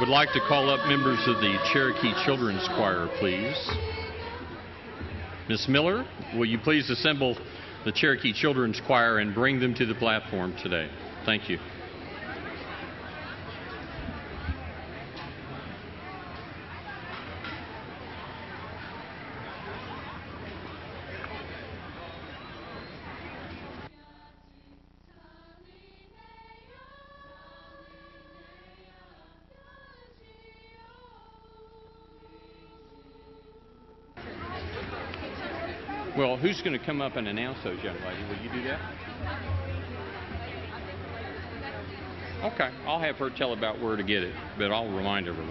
would like to call up members of the Cherokee Children's Choir, please. Miss Miller, will you please assemble the Cherokee Children's Choir and bring them to the platform today? Thank you. Well, who's going to come up and announce those, young lady? Will you do that? Okay, I'll have her tell about where to get it, but I'll remind everyone.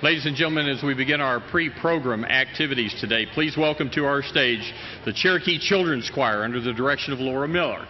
Ladies and gentlemen, as we begin our pre-program activities today, please welcome to our stage the Cherokee Children's Choir under the direction of Laura Miller.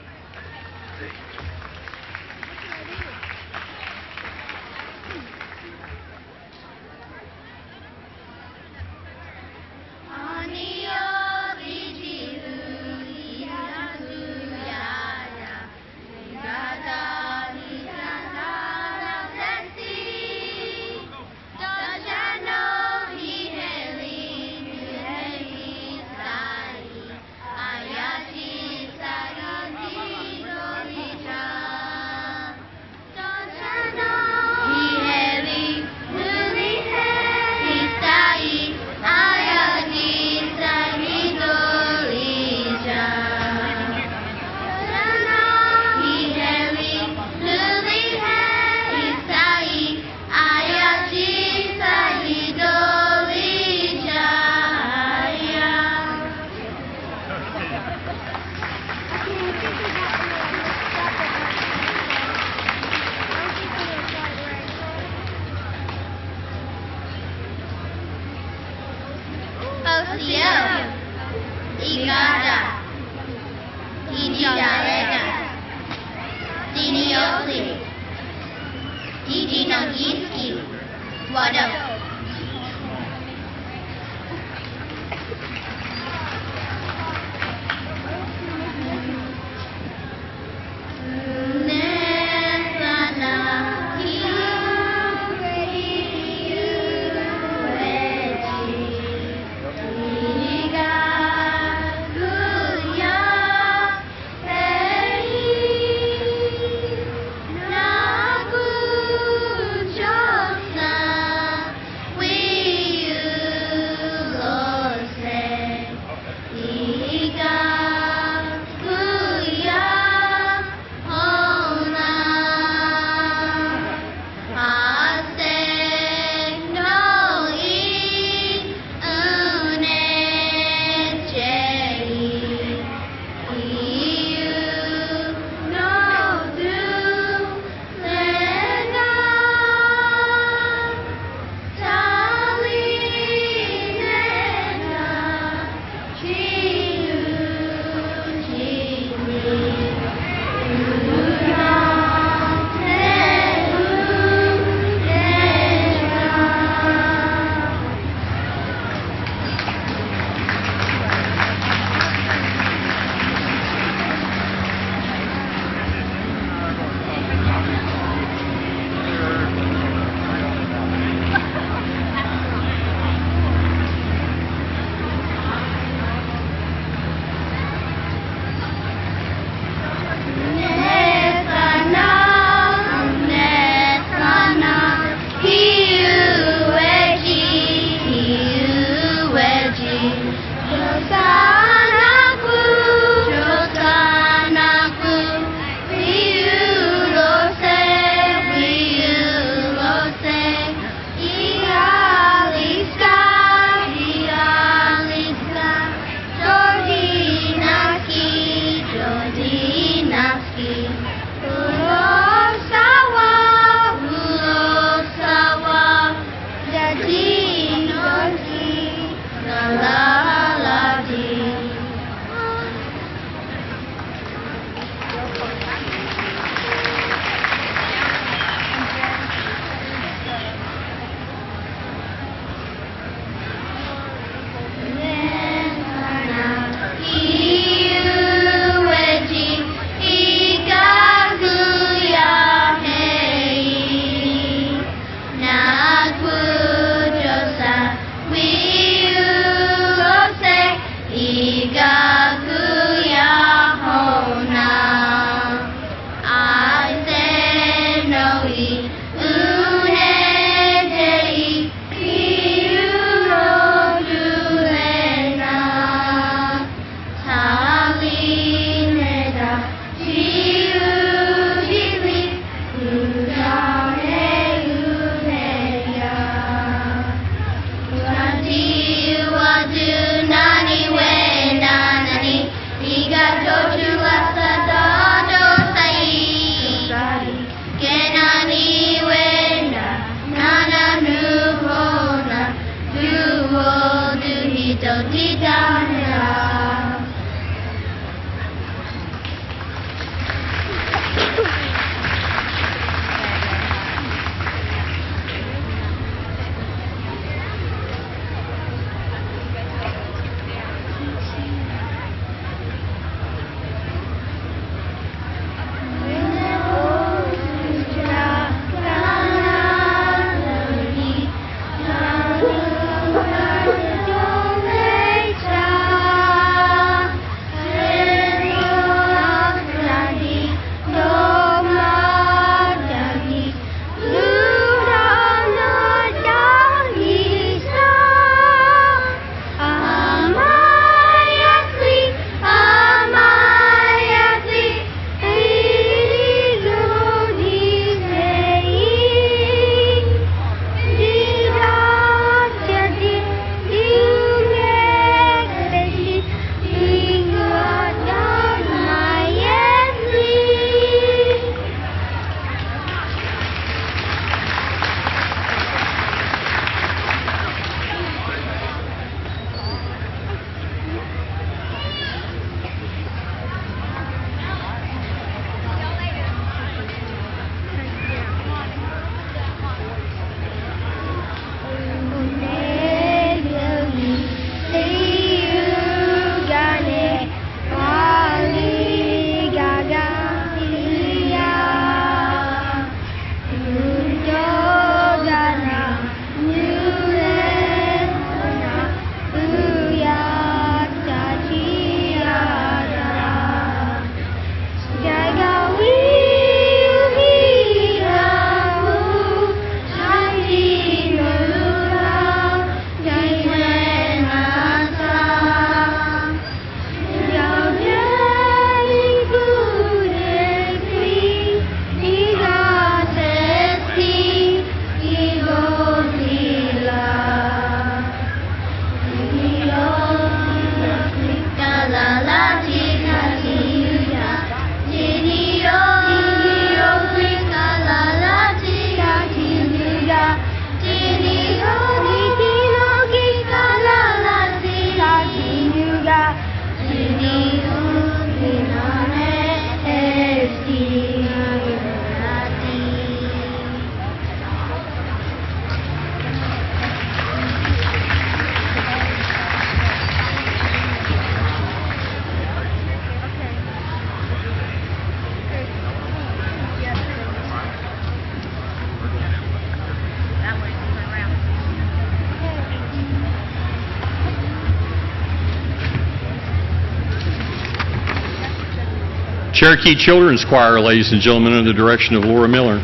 Cherokee Children's Choir, ladies and gentlemen, under the direction of Laura Miller.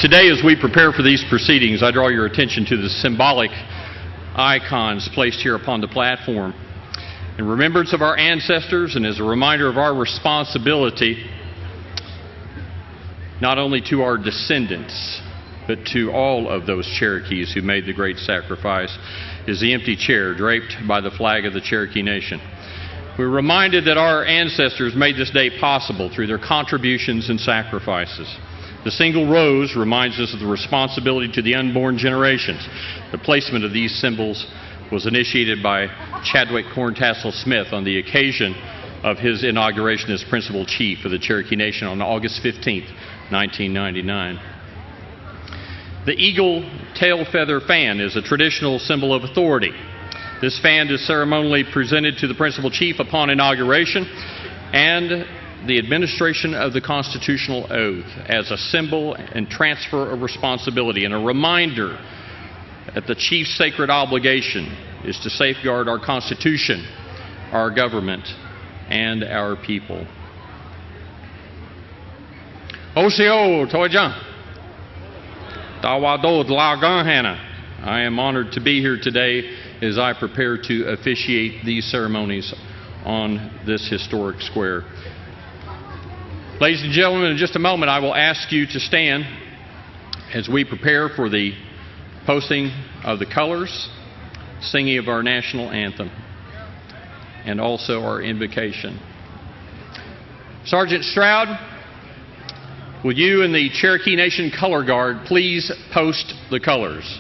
Today, as we prepare for these proceedings, I draw your attention to the symbolic icons placed here upon the platform. In remembrance of our ancestors and as a reminder of our responsibility, not only to our descendants, but to all of those Cherokees who made the great sacrifice, is the empty chair draped by the flag of the Cherokee Nation. We're reminded that our ancestors made this day possible through their contributions and sacrifices. The single rose reminds us of the responsibility to the unborn generations. The placement of these symbols was initiated by Chadwick Corntassel Smith on the occasion of his inauguration as Principal Chief of the Cherokee Nation on August 15, 1999. The eagle tail feather fan is a traditional symbol of authority. This fan is ceremonially presented to the Principal Chief upon inauguration and the administration of the constitutional oath as a symbol and transfer of responsibility and a reminder that the Chief's sacred obligation is to safeguard our Constitution, our government, and our people. Osio Toyjan. Tawado Dlagan Hana. I am honored to be here today as I prepare to officiate these ceremonies on this historic square. Ladies and gentlemen, in just a moment I will ask you to stand as we prepare for the posting of the colors, singing of our national anthem, and also our invocation. Sergeant Stroud, will you and the Cherokee Nation Color Guard please post the colors?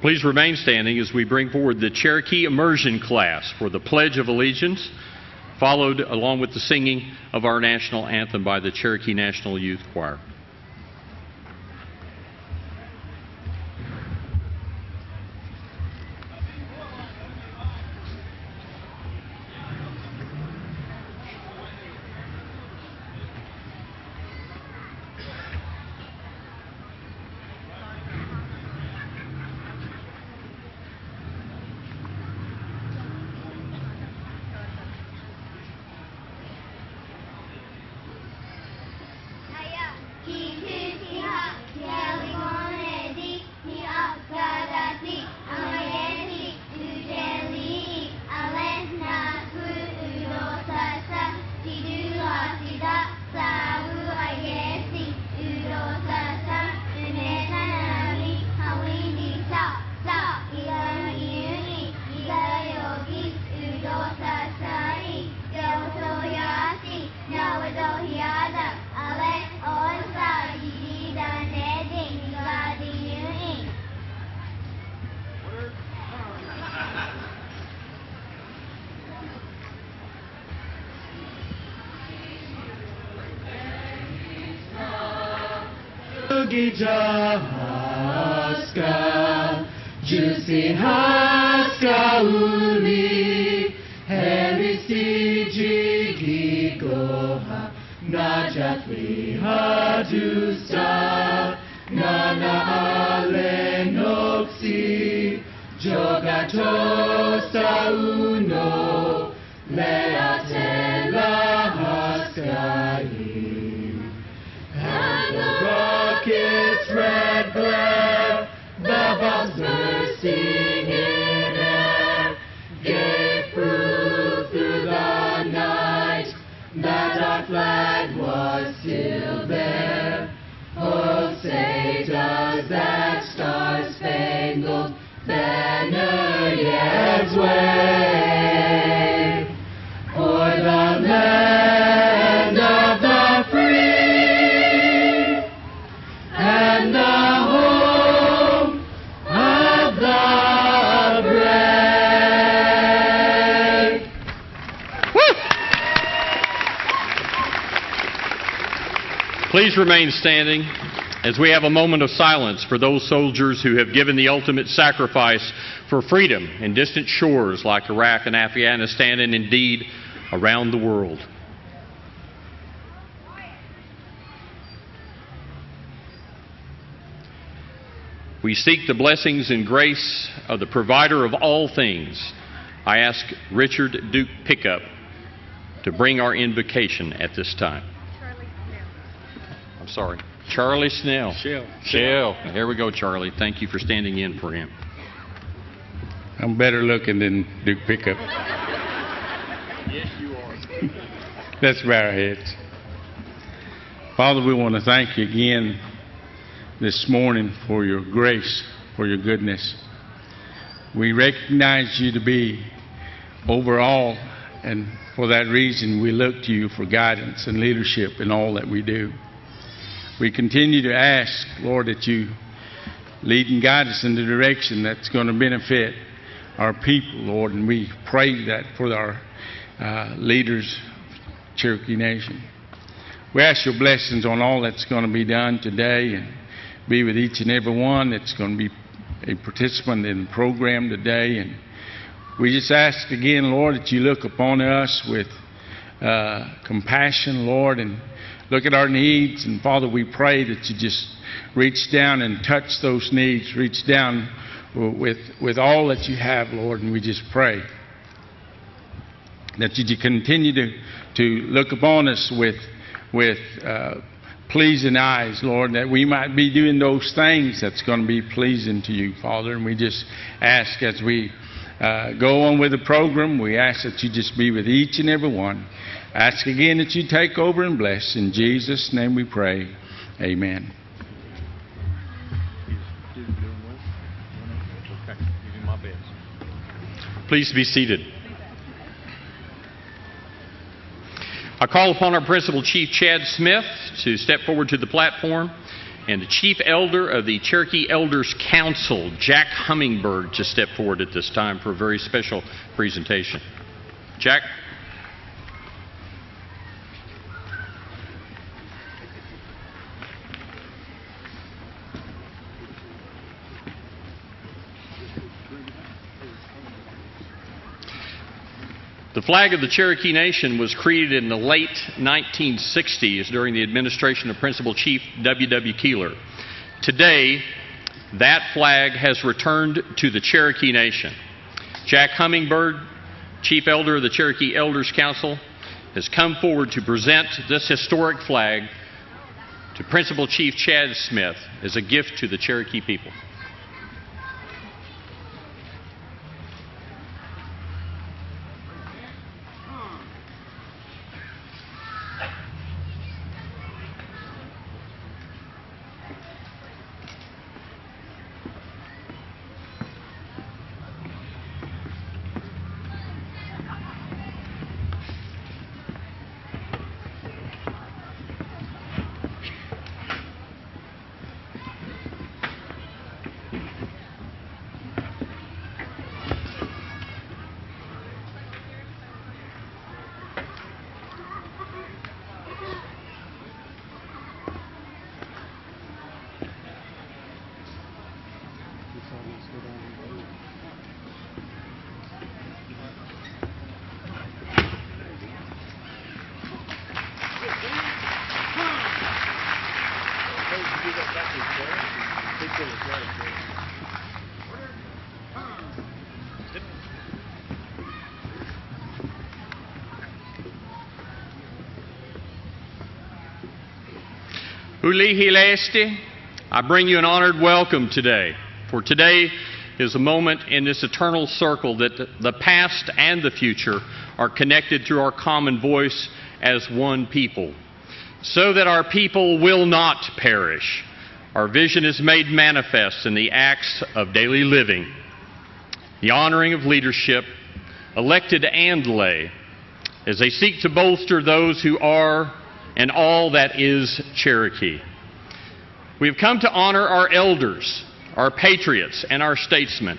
Please remain standing as we bring forward the Cherokee Immersion class for the Pledge of Allegiance, followed along with the singing of our national anthem by the Cherokee National Youth Choir. Haska, Juicy Haska Uli, Herisi Jigi Goha, Najatli Hadusta, Nana Ale Noxi, Jogato Sauno, Leatela Haska. Its red glare, the bombs bursting in air, gave proof through the night that our flag was still there. Oh, say does that star-spangled banner yet wave o'er the land of the free? And the home of the brave. Woo! Please remain standing as we have a moment of silence for those soldiers who have given the ultimate sacrifice for freedom in distant shores like Iraq and Afghanistan, and indeed around the world. We seek the blessings and grace of the provider of all things. I ask Richard Duke Pickup to bring our invocation at this time. I'm sorry. Charlie Snell. Shell. Shell. Here we go, Charlie. Thank you for standing in for him. I'm better looking than Duke Pickup. Yes, you are. Let's bow our heads. Father, we want to thank you again this morning for your grace, for your goodness. We recognize you to be over all, and for that reason we look to you for guidance and leadership in all that we do. We continue to ask, Lord, that you lead and guide us in the direction that's going to benefit our people, Lord, and we pray that for our leaders, Cherokee Nation. We ask your blessings on all that's going to be done today, and be with each and every one that's going to be a participant in the program today. And we just ask again, Lord, that you look upon us with compassion, Lord, and look at our needs. And Father, we pray that you just reach down and touch those needs, reach down with all that you have, Lord, and we just pray that you continue to look upon us with pleasing eyes, Lord, that we might be doing those things that's going to be pleasing to you, Father. And we just ask as we go on with the program, we ask that you just be with each and every one. Ask again that you take over and bless. In Jesus' name we pray. Amen. Please be seated. I call upon our Principal Chief Chad Smith to step forward to the platform, and the Chief Elder of the Cherokee Elders Council, Jack Hummingbird, to step forward at this time for a very special presentation. Jack? The flag of the Cherokee Nation was created in the late 1960s during the administration of Principal Chief W.W. Keeler. Today, that flag has returned to the Cherokee Nation. Jack Hummingbird, Chief Elder of the Cherokee Elders Council, has come forward to present this historic flag to Principal Chief Chad Smith as a gift to the Cherokee people. Ulihilesti, I bring you an honored welcome today, for today is a moment in this eternal circle that the past and the future are connected through our common voice as one people, so that our people will not perish. Our vision is made manifest in the acts of daily living, the honoring of leadership, elected and lay, as they seek to bolster those who are and all that is Cherokee. We have come to honor our elders, our patriots, and our statesmen.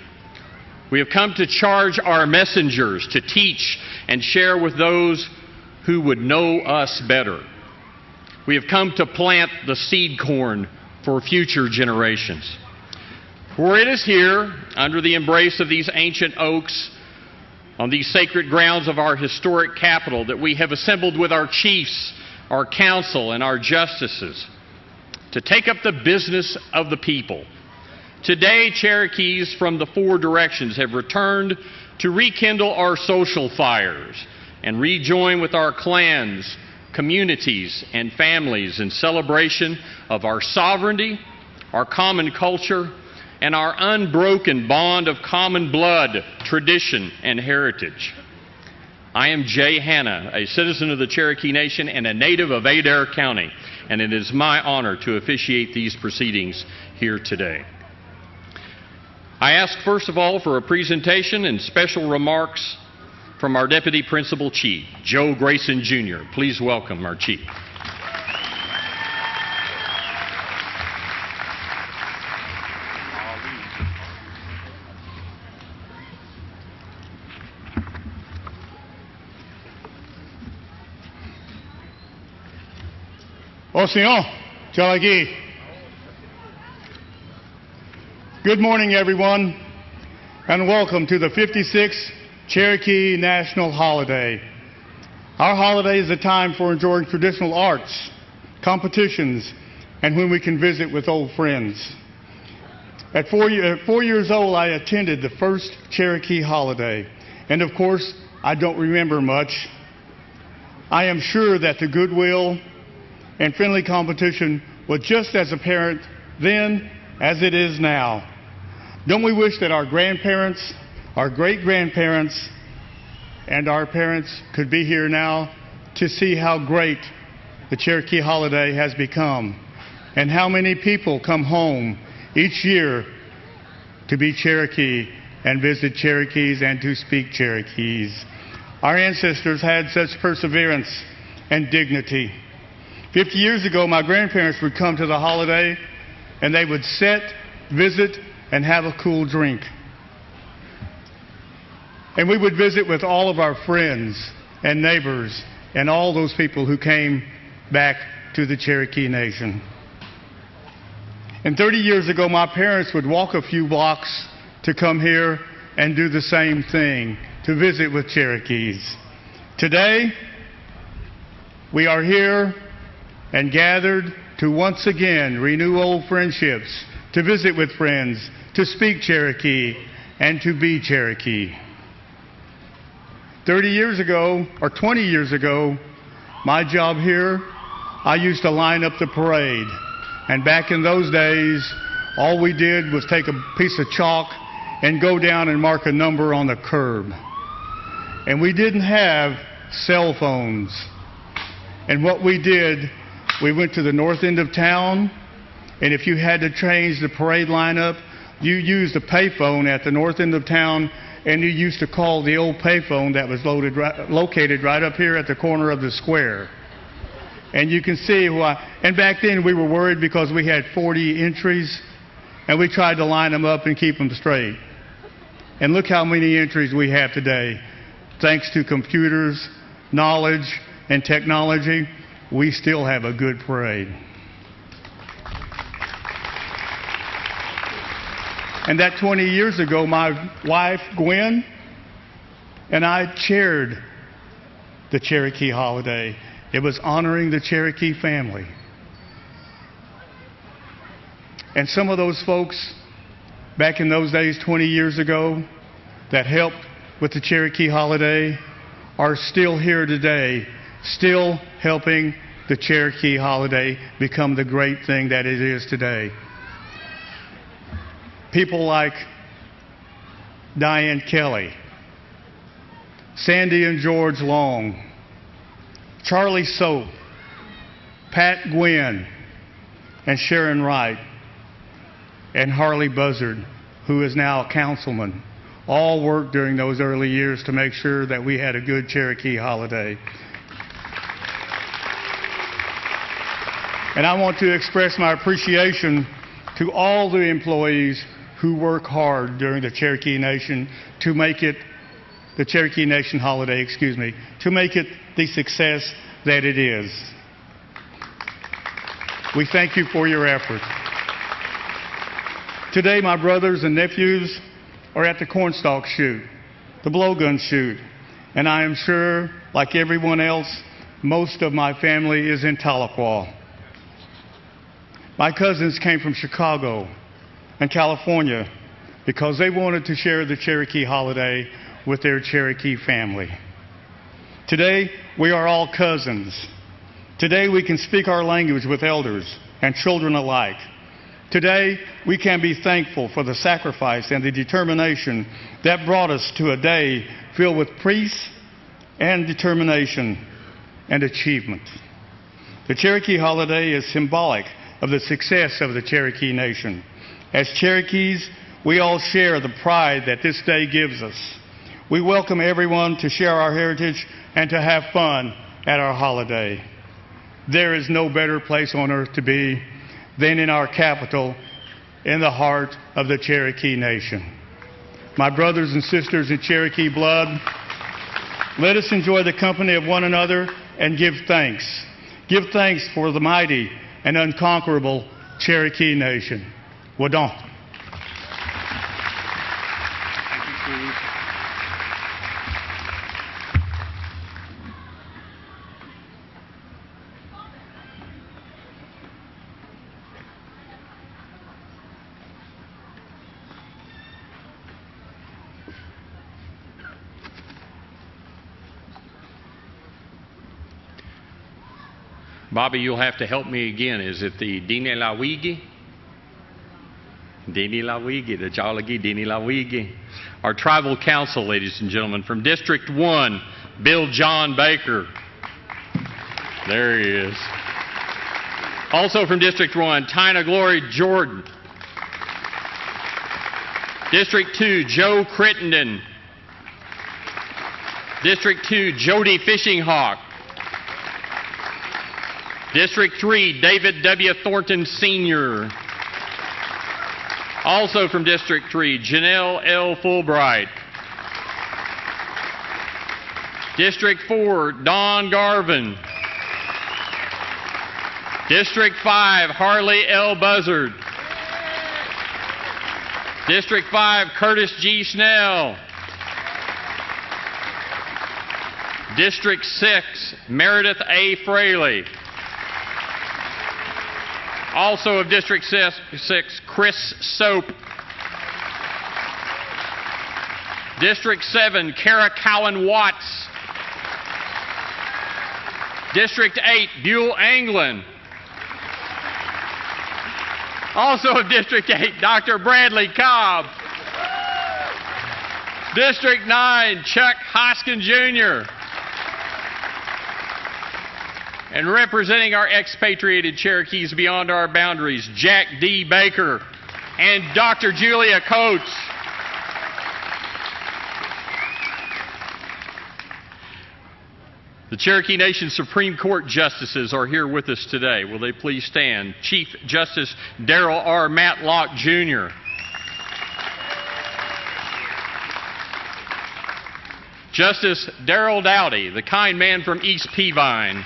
We have come to charge our messengers to teach and share with those who would know us better. We have come to plant the seed corn for future generations. For it is here, under the embrace of these ancient oaks, on these sacred grounds of our historic capital, that we have assembled with our chiefs, our council, and our justices to take up the business of the people. Today, Cherokees from the four directions have returned to rekindle our social fires and rejoin with our clans, communities, and families in celebration of our sovereignty, our common culture, and our unbroken bond of common blood, tradition, and heritage. I am Jay Hanna, a citizen of the Cherokee Nation and a native of Adair County, and it is my honor to officiate these proceedings here today. I ask first of all for a presentation and special remarks from our Deputy Principal Chief, Joe Grayson Jr. Please welcome our Chief. Océan, Cherokee. Good morning, everyone, and welcome to the 56th Cherokee National Holiday. Our holiday is a time for enjoying traditional arts, competitions, and when we can visit with old friends. At 4 years old, I attended the first Cherokee holiday, and of course, I don't remember much. I am sure that the goodwill and friendly competition was just as apparent then as it is now. Don't we wish that our grandparents, our great-grandparents, and our parents could be here now to see how great the Cherokee holiday has become and how many people come home each year to be Cherokee and visit Cherokees and to speak Cherokees. Our ancestors had such perseverance and dignity. 50 years ago, my grandparents would come to the holiday and they would sit, visit, and have a cool drink. And we would visit with all of our friends and neighbors and all those people who came back to the Cherokee Nation. And 30 years ago, my parents would walk a few blocks to come here and do the same thing, to visit with Cherokees. Today, we are here and gathered to once again renew old friendships, to visit with friends, to speak Cherokee, and to be Cherokee. 30 years ago, or 20 years ago, my job here, I used to line up the parade. And back in those days, all we did was take a piece of chalk and go down and mark a number on the curb. And we didn't have cell phones. And what we did, we went to the north end of town, and if you had to change the parade lineup, you used a payphone at the north end of town, and you used to call the old payphone that was located right up here at the corner of the square. And you can see why. And back then we were worried because we had 40 entries, and we tried to line them up and keep them straight. And look how many entries we have today. Thanks to computers, knowledge, and technology, we still have a good parade. And that 20 years ago, my wife, Gwen, and I chaired the Cherokee holiday. It was honoring the Cherokee family. And some of those folks back in those days, 20 years ago, that helped with the Cherokee holiday are still here today, still helping the Cherokee holiday become the great thing that it is today. People like Diane Kelly, Sandy and George Long, Charlie Soap, Pat Gwynn, and Sharon Wright, and Harley Buzzard, who is now a councilman, all worked during those early years to make sure that we had a good Cherokee holiday. And I want to express my appreciation to all the employees who work hard during the Cherokee Nation to make it, the Cherokee Nation holiday, to make it the success that it is. We thank you for your effort. Today, my brothers and nephews are at the cornstalk shoot, the blowgun shoot, and I am sure, like everyone else, most of my family is in Tahlequah. My cousins came from Chicago and California because they wanted to share the Cherokee holiday with their Cherokee family. Today, we are all cousins. Today, we can speak our language with elders and children alike. Today, we can be thankful for the sacrifice and the determination that brought us to a day filled with peace and determination and achievement. The Cherokee holiday is symbolic of the success of the Cherokee Nation. As Cherokees, we all share the pride that this day gives us. We welcome everyone to share our heritage and to have fun at our holiday. There is no better place on earth to be than in our capital, in the heart of the Cherokee Nation. My brothers and sisters in Cherokee blood, let us enjoy the company of one another and give thanks. Give thanks for the mighty and unconquerable Cherokee Nation. Wadon. Bobby, you'll have to help me again. Is it the Dini Lawigi? Dini Lawigi, the Jalagi Dini Lawigi. Our tribal council, ladies and gentlemen, from District 1, Bill John Baker. There he is. Also from District 1, Tina Glory Jordan. District 2, Joe Crittenden. District 2, Jody Fishing Hawk. District 3, David W. Thornton Sr. Also from District 3, Janelle L. Fulbright. District 4, Don Garvin. District 5, Harley L. Buzzard. District 5, Curtis G. Snell. District 6, Meredith A. Fraley. Also of District 6, Chris Soap. District 7, Kara Cowan Watts. District 8, Buell Anglin. Also of District 8, Dr. Bradley Cobb. District 9, Chuck Hoskin Jr. And representing our expatriated Cherokees beyond our boundaries, Jack D. Baker and Dr. Julia Coates. The Cherokee Nation Supreme Court Justices are here with us today. Will they please stand? Chief Justice Darrell R. Matlock, Jr. Justice Darrell Dowdy, the kind man from East Peavine.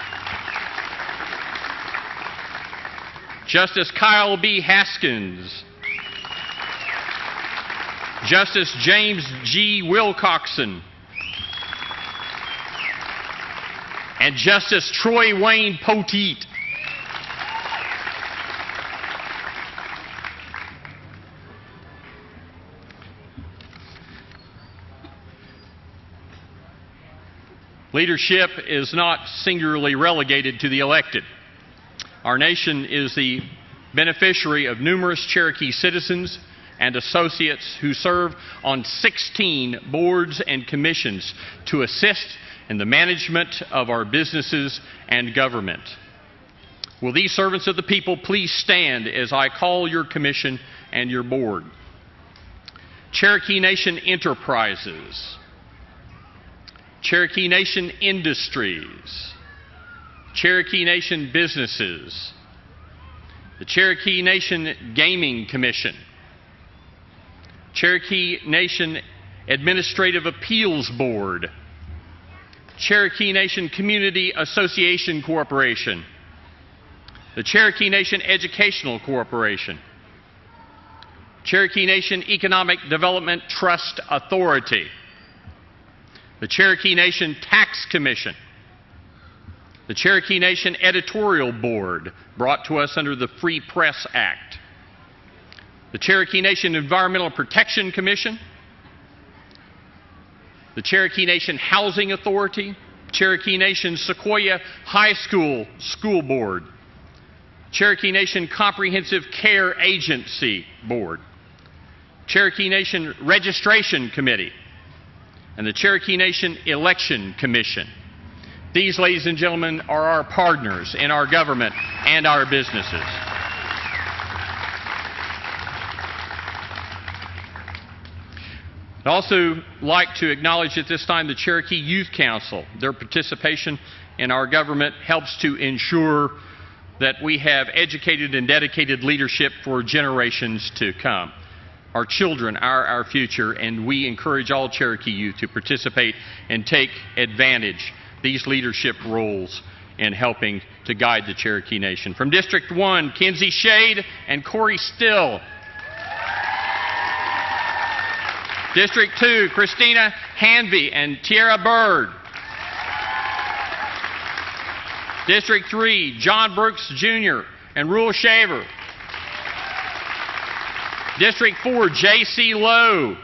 Justice Kyle B. Haskins. Justice James G. Wilcoxon. And Justice Troy Wayne Poteet. Leadership is not singularly relegated to the elected. Our nation is the beneficiary of numerous Cherokee citizens and associates who serve on 16 boards and commissions to assist in the management of our businesses and government. Will these servants of the people please stand as I call your commission and your board? Cherokee Nation Enterprises, Cherokee Nation Industries, Cherokee Nation Businesses, the Cherokee Nation Gaming Commission, Cherokee Nation Administrative Appeals Board, Cherokee Nation Community Association Corporation, the Cherokee Nation Educational Corporation, Cherokee Nation Economic Development Trust Authority, the Cherokee Nation Tax Commission, the Cherokee Nation Editorial Board, brought to us under the Free Press Act, the Cherokee Nation Environmental Protection Commission, the Cherokee Nation Housing Authority, Cherokee Nation Sequoia High School School Board, Cherokee Nation Comprehensive Care Agency Board, Cherokee Nation Registration Committee, and the Cherokee Nation Election Commission. These, ladies and gentlemen, are our partners in our government and our businesses. I'd also like to acknowledge at this time the Cherokee Youth Council. Their participation in our government helps to ensure that we have educated and dedicated leadership for generations to come. Our children are our future, and we encourage all Cherokee youth to participate and take advantage these leadership roles in helping to guide the Cherokee Nation. From District 1, Kinsey Shade and Corey Still. District 2, Christina Hanvey and Tierra Bird. District 3, John Brooks Jr. and Rule Shaver. District 4, J.C. Lowe.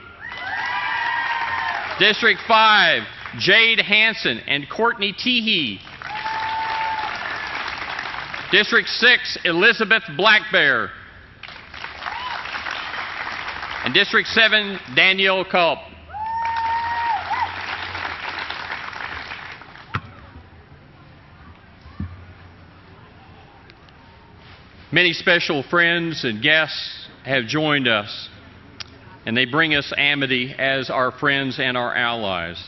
District 5, Jade Hanson and Courtney Teehee. District 6, Elizabeth Blackbear. And District 7, Danielle Culp. Many special friends and guests have joined us, and they bring us amity as our friends and our allies.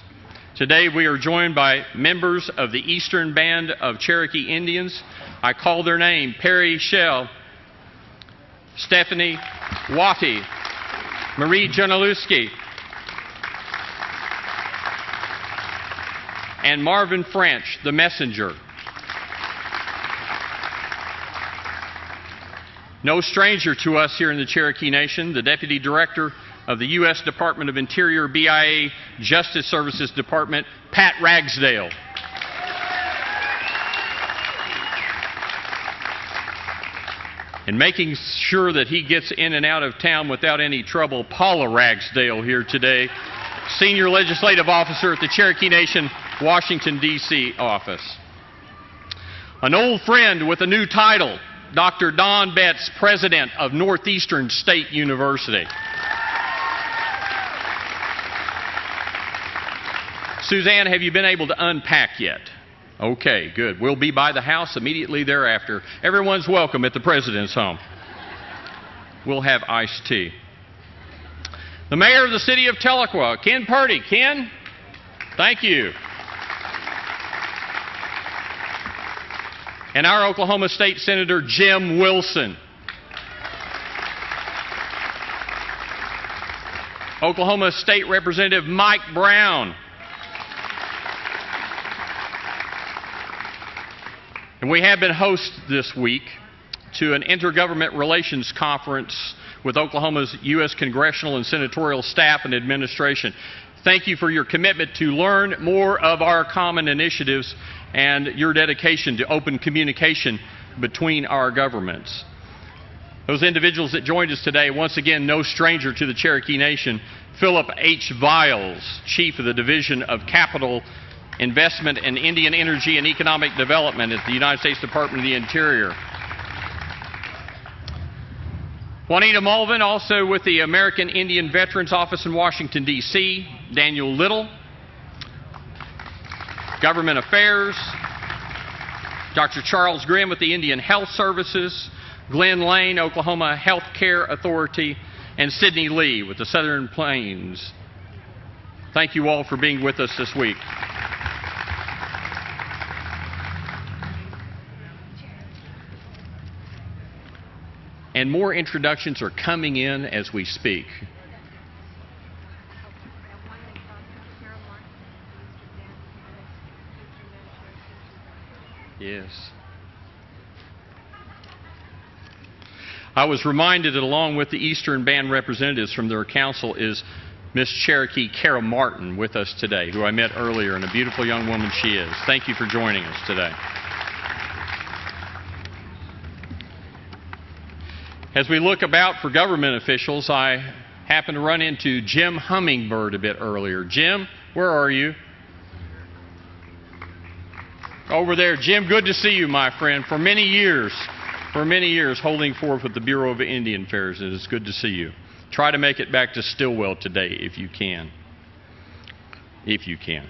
Today we are joined by members of the Eastern Band of Cherokee Indians. I call their name: Perry Shell, Stephanie Watty, Marie Jonaluski, and Marvin French, the messenger. No stranger to us here in the Cherokee Nation, the Deputy Director of the U.S. Department of Interior, BIA Justice Services Department, Pat Ragsdale. And making sure that he gets in and out of town without any trouble, Paula Ragsdale here today, Senior Legislative Officer at the Cherokee Nation, Washington, D.C. office. An old friend with a new title, Dr. Don Betts, President of Northeastern State University. Suzanne, have you been able to unpack yet? Okay, good. We'll be by the house immediately thereafter. Everyone's welcome at the President's home. We'll have iced tea. The Mayor of the City of Tahlequah, Ken Purdy. Ken, thank you. And our Oklahoma State Senator, Jim Wilson. Oklahoma State Representative Mike Brown. And we have been hosts this week to an intergovernment relations conference with Oklahoma's U.S. congressional and senatorial staff and administration. Thank you for your commitment to learn more of our common initiatives and your dedication to open communication between our governments. Those individuals that joined us today, once again, no stranger to the Cherokee Nation: Philip H. Viles, Chief of the Division of Capital Investment and Indian Energy and Economic Development at the United States Department of the Interior. Juanita Mulvin, also with the American Indian Veterans Office in Washington, D.C. Daniel Little, Government Affairs. Dr. Charles Grimm with the Indian Health Services. Glenn Lane, Oklahoma Health Care Authority. And Sidney Lee with the Southern Plains. Thank you all for being with us this week. And more introductions are coming in as we speak. Yes. I was reminded that along with the Eastern Band representatives from their council is Miss Cherokee Kara Martin with us today, who I met earlier, and a beautiful young woman she is. Thank you for joining us today. As we look about for government officials, I happened to run into Jim Hummingbird a bit earlier. Jim, where are you? Over there. Jim, good to see you, my friend, for many years. for many years holding forth with the Bureau of Indian Affairs. It is good to see you. Try to make it back to Stillwell today if you can. If you can.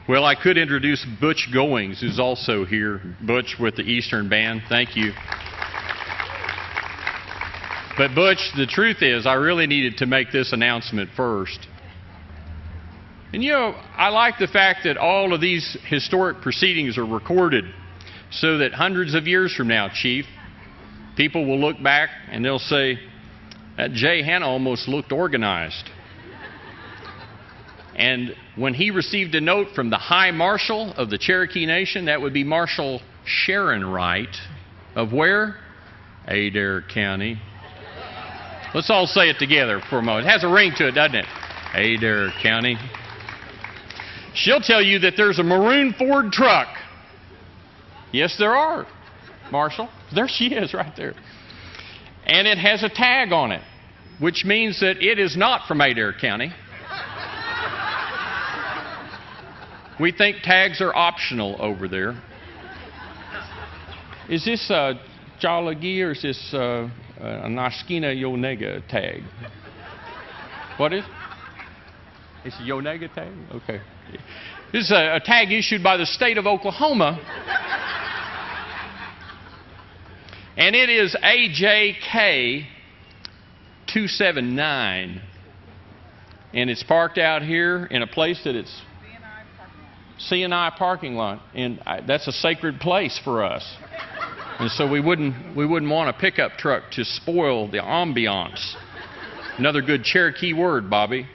Well, I could introduce Butch Goings, who's also here. Butch with the Eastern Band. Thank you. But Butch, the truth is, I really needed to make this announcement first. And you know, I like the fact that all of these historic proceedings are recorded so that hundreds of years from now, Chief, people will look back and they'll say, that Jay Hanna almost looked organized. And when he received a note from the High Marshal of the Cherokee Nation, that would be Marshal Sharon Wright, of where? Adair County. Let's all say it together for a moment. It has a ring to it, doesn't it? Adair County. She'll tell you that there's a maroon Ford truck. Yes, there are, Marshal. There she is right there. And it has a tag on it, which means that it is not from Adair County. We think tags are optional over there. Is this a Jalagi or is this a Nashkina Yonega tag? What is it? It's a Yonega tag? Okay. This is a tag issued by the state of Oklahoma. And it is AJK 279. And it's parked out here in a place that it's C&I parking lot, and that's a sacred place for us. And so we wouldn't want a pickup truck to spoil the ambiance. Another good Cherokee word, Bobby.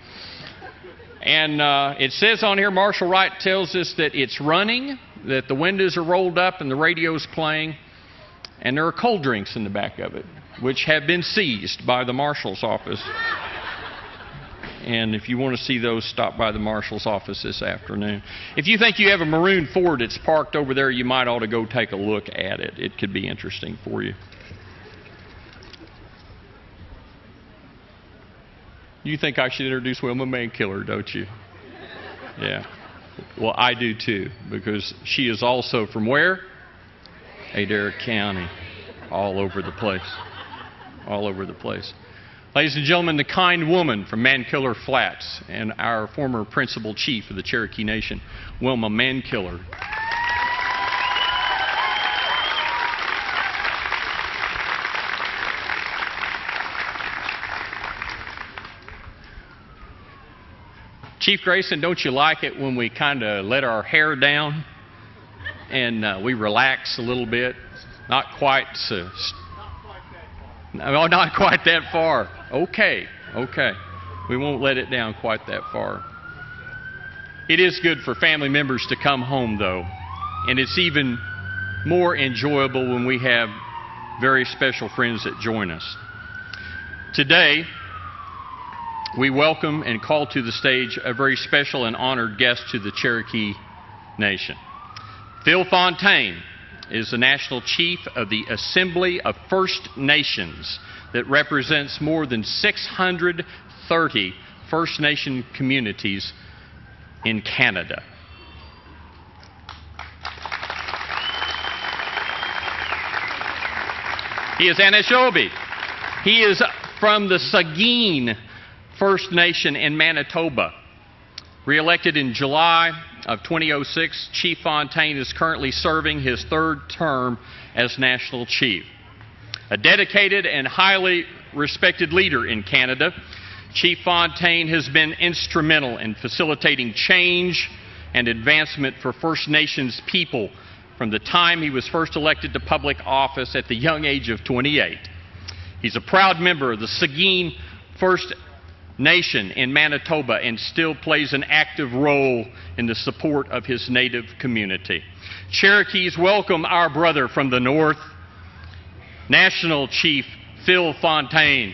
And it says on here, Marshal Wright tells us that it's running, that the windows are rolled up and the radio's playing, and there are cold drinks in the back of it, which have been seized by the Marshal's office. And if you want to see those, stop by the Marshal's office this afternoon. If you think you have a maroon Ford that's parked over there, you might ought to go take a look at it. It could be interesting for you. You think I should introduce Wilma Mankiller, don't you? Yeah. Well, I do too, because she is also from where? Adair County. All over the place. All over the place. Ladies and gentlemen, the kind woman from Mankiller Flats and our former principal chief of the Cherokee Nation, Wilma Mankiller. Chief Grayson, don't you like it when we kind of let our hair down and we relax a little bit? Not quite so... No, not quite that far. Okay. We won't let it down quite that far. It is good for family members to come home, though. And it's even more enjoyable when we have very special friends that join us. Today, we welcome and call to the stage a very special and honored guest to the Cherokee Nation. Phil Fontaine is the National Chief of the Assembly of First Nations that represents more than 630 First Nation communities in Canada. He is Anishinaabe. He is from the Saugeen First Nation in Manitoba. Re-elected in July of 2006, Chief Fontaine is currently serving his third term as National Chief. A dedicated and highly respected leader in Canada, Chief Fontaine has been instrumental in facilitating change and advancement for First Nations people from the time he was first elected to public office at the young age of 28. He's a proud member of the Saugeen First Nation in Manitoba and still plays an active role in the support of his native community. Cherokees welcome our brother from the north, National Chief Phil Fontaine.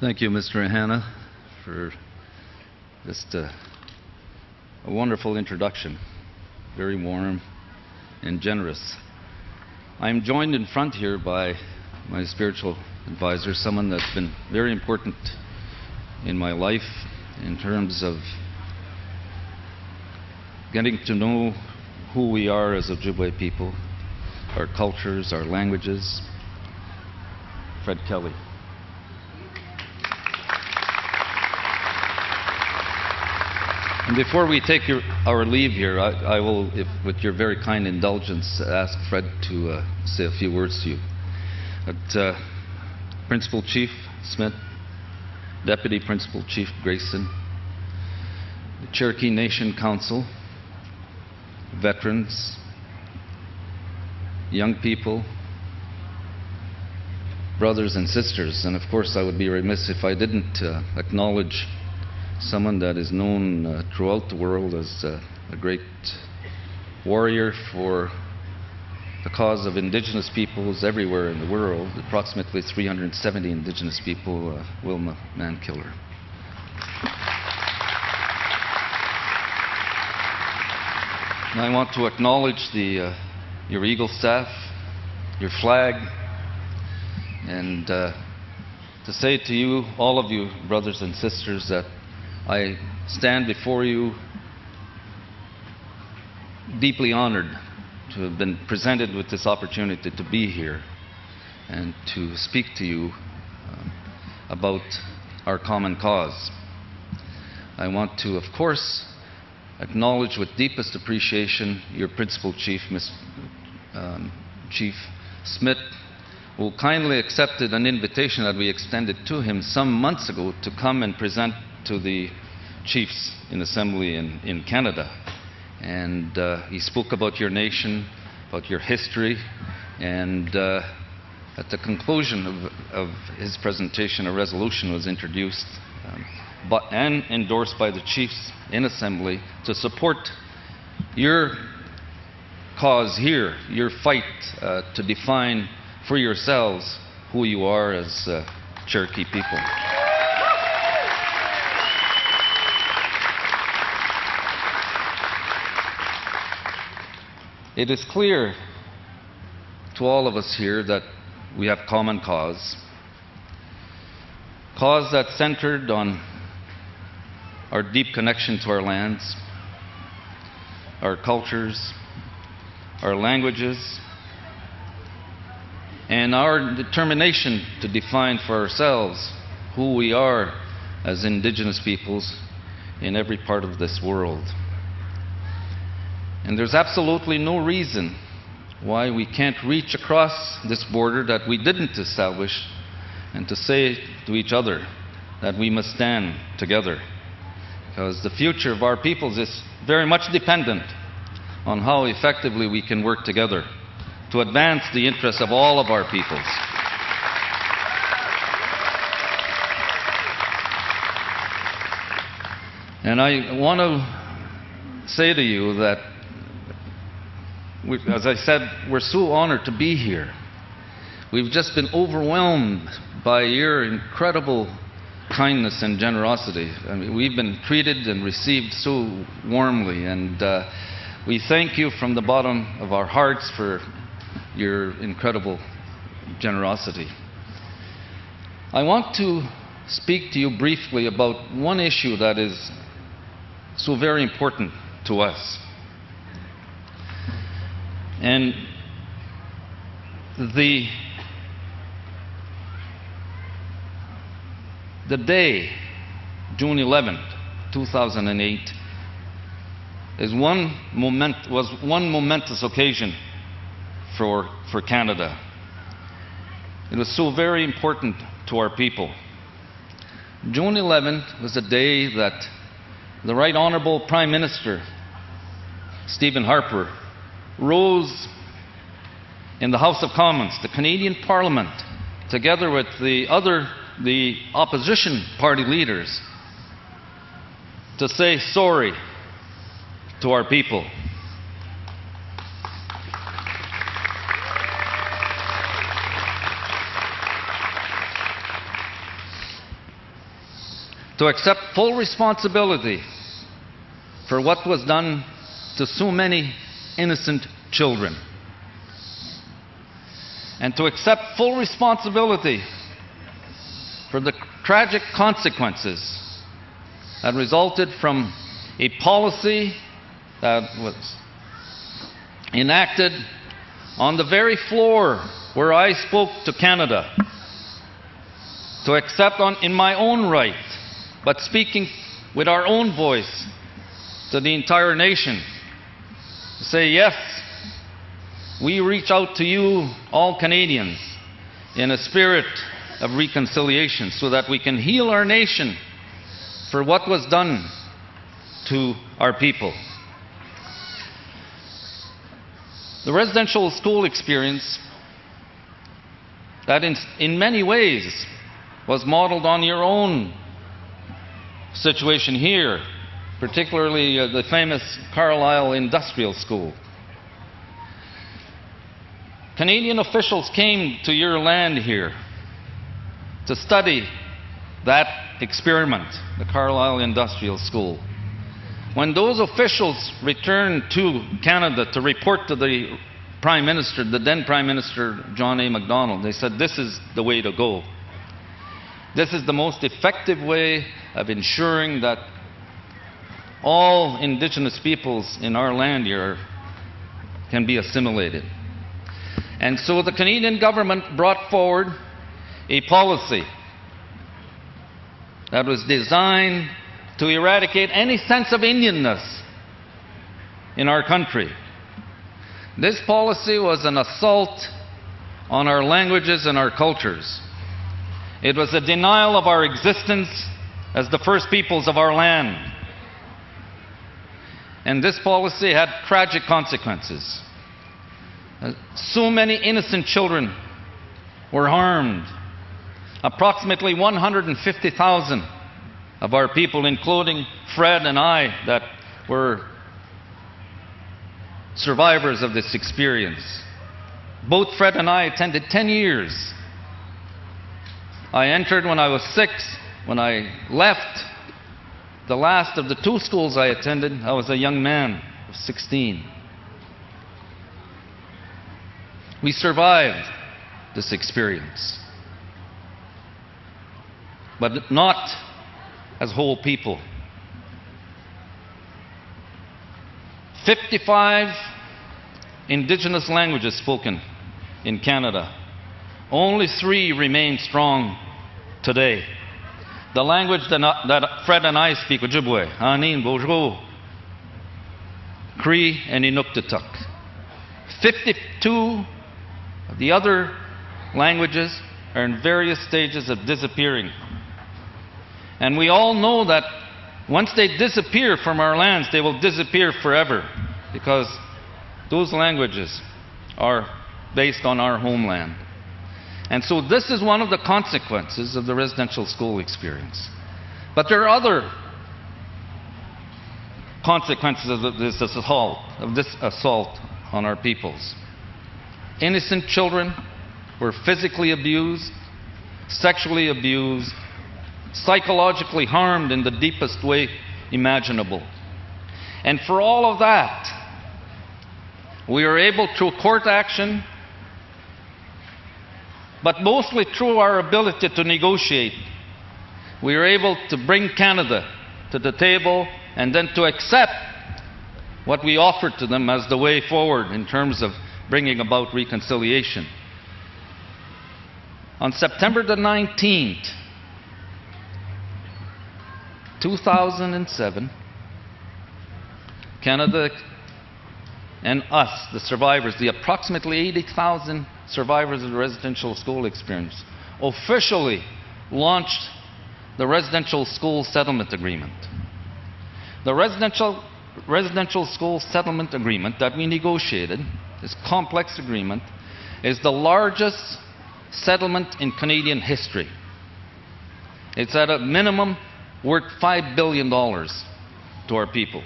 Thank you, Mr. Hanna, for just a wonderful introduction. Very warm and generous. I'm joined in front here by my spiritual advisor, someone that's been very important in my life in terms of getting to know who we are as Ojibwe people, our cultures, our languages. Fred Kelly. And before we take our leave here, I will, with your very kind indulgence, ask Fred to say a few words to you. But, Principal Chief Smith, Deputy Principal Chief Grayson, the Cherokee Nation Council, veterans, young people, brothers and sisters, and of course I would be remiss if I didn't acknowledge someone that is known throughout the world as a great warrior for the cause of Indigenous peoples everywhere in the world, approximately 370 Indigenous people, Wilma Mankiller. And I want to acknowledge your Eagle staff, your flag, and to say to you, all of you brothers and sisters, that I stand before you deeply honored to have been presented with this opportunity to be here and to speak to you about our common cause. I want to, of course, acknowledge with deepest appreciation your Principal Chief, Chief Smith, who kindly accepted an invitation that we extended to him some months ago to come and present to the chiefs in Assembly in Canada. And he spoke about your nation, about your history, and at the conclusion of his presentation, a resolution was introduced and endorsed by the chiefs in Assembly to support your cause here, your fight to define for yourselves who you are as Cherokee people. It is clear to all of us here that we have common cause that's centered on our deep connection to our lands, our cultures, our languages, and our determination to define for ourselves who we are as Indigenous peoples in every part of this world. And there's absolutely no reason why we can't reach across this border that we didn't establish and to say to each other that we must stand together. Because the future of our peoples is very much dependent on how effectively we can work together to advance the interests of all of our peoples. And I want to say to you that, as I said, we're so honored to be here. We've just been overwhelmed by your incredible kindness and generosity. I mean, we've been treated and received so warmly, and we thank you from the bottom of our hearts for your incredible generosity. I want to speak to you briefly about one issue that is so very important to us. And the day, June 11th, 2008, was one momentous occasion for Canada. It was so very important to our people. June 11th was a day that the Right Honourable Prime Minister, Stephen Harper, rose in the House of Commons, the Canadian Parliament, together with the opposition party leaders, to say sorry to our people. to accept full responsibility for what was done to so many innocent children, and to accept full responsibility for the tragic consequences that resulted from a policy that was enacted on the very floor where I spoke to Canada, to accept in my own right, but speaking with our own voice to the entire nation, to say, yes, we reach out to you, all Canadians, in a spirit of reconciliation so that we can heal our nation for what was done to our people. The residential school experience that in many ways was modeled on your own situation here, particularly the famous Carlisle Industrial School. Canadian officials came to your land here to study that experiment, the Carlisle Industrial School. When those officials returned to Canada to report to the Prime Minister, the then Prime Minister John A. Macdonald, they said, this is the way to go. This is the most effective way of ensuring that all Indigenous peoples in our land here can be assimilated. And so the Canadian government brought forward a policy that was designed to eradicate any sense of Indianness in our country. This policy was an assault on our languages and our cultures. It was a denial of our existence as the first peoples of our land. And this policy had tragic consequences. So many innocent children were harmed. Approximately 150,000 of our people, including Fred and I, that were survivors of this experience. Both Fred and I attended 10 years. I entered when I was 6. When I left the last of the 2 schools I attended, I was a young man of 16. We survived this experience, but not as whole people. 55 Indigenous languages spoken in Canada. Only 3 remain strong today. The language that Fred and I speak, Ojibwe, Anin, Bojo, Cree, and Inuktitut. 52 of the other languages are in various stages of disappearing. And we all know that once they disappear from our lands, they will disappear forever, because those languages are based on our homeland. And so this is one of the consequences of the residential school experience. But there are other consequences of this assault on our peoples. Innocent children were physically abused, sexually abused, psychologically harmed in the deepest way imaginable. And for all of that, we are able, through court action, but mostly through our ability to negotiate, we are able to bring Canada to the table and then to accept what we offered to them as the way forward in terms of bringing about reconciliation. On September the 19th, 2007, Canada and us, the survivors, the approximately 80,000 survivors of the residential school experience, officially launched the Residential School Settlement Agreement. The Residential School Settlement Agreement that we negotiated, this complex agreement, is the largest settlement in Canadian history. It's at a minimum worth $5 billion to our people.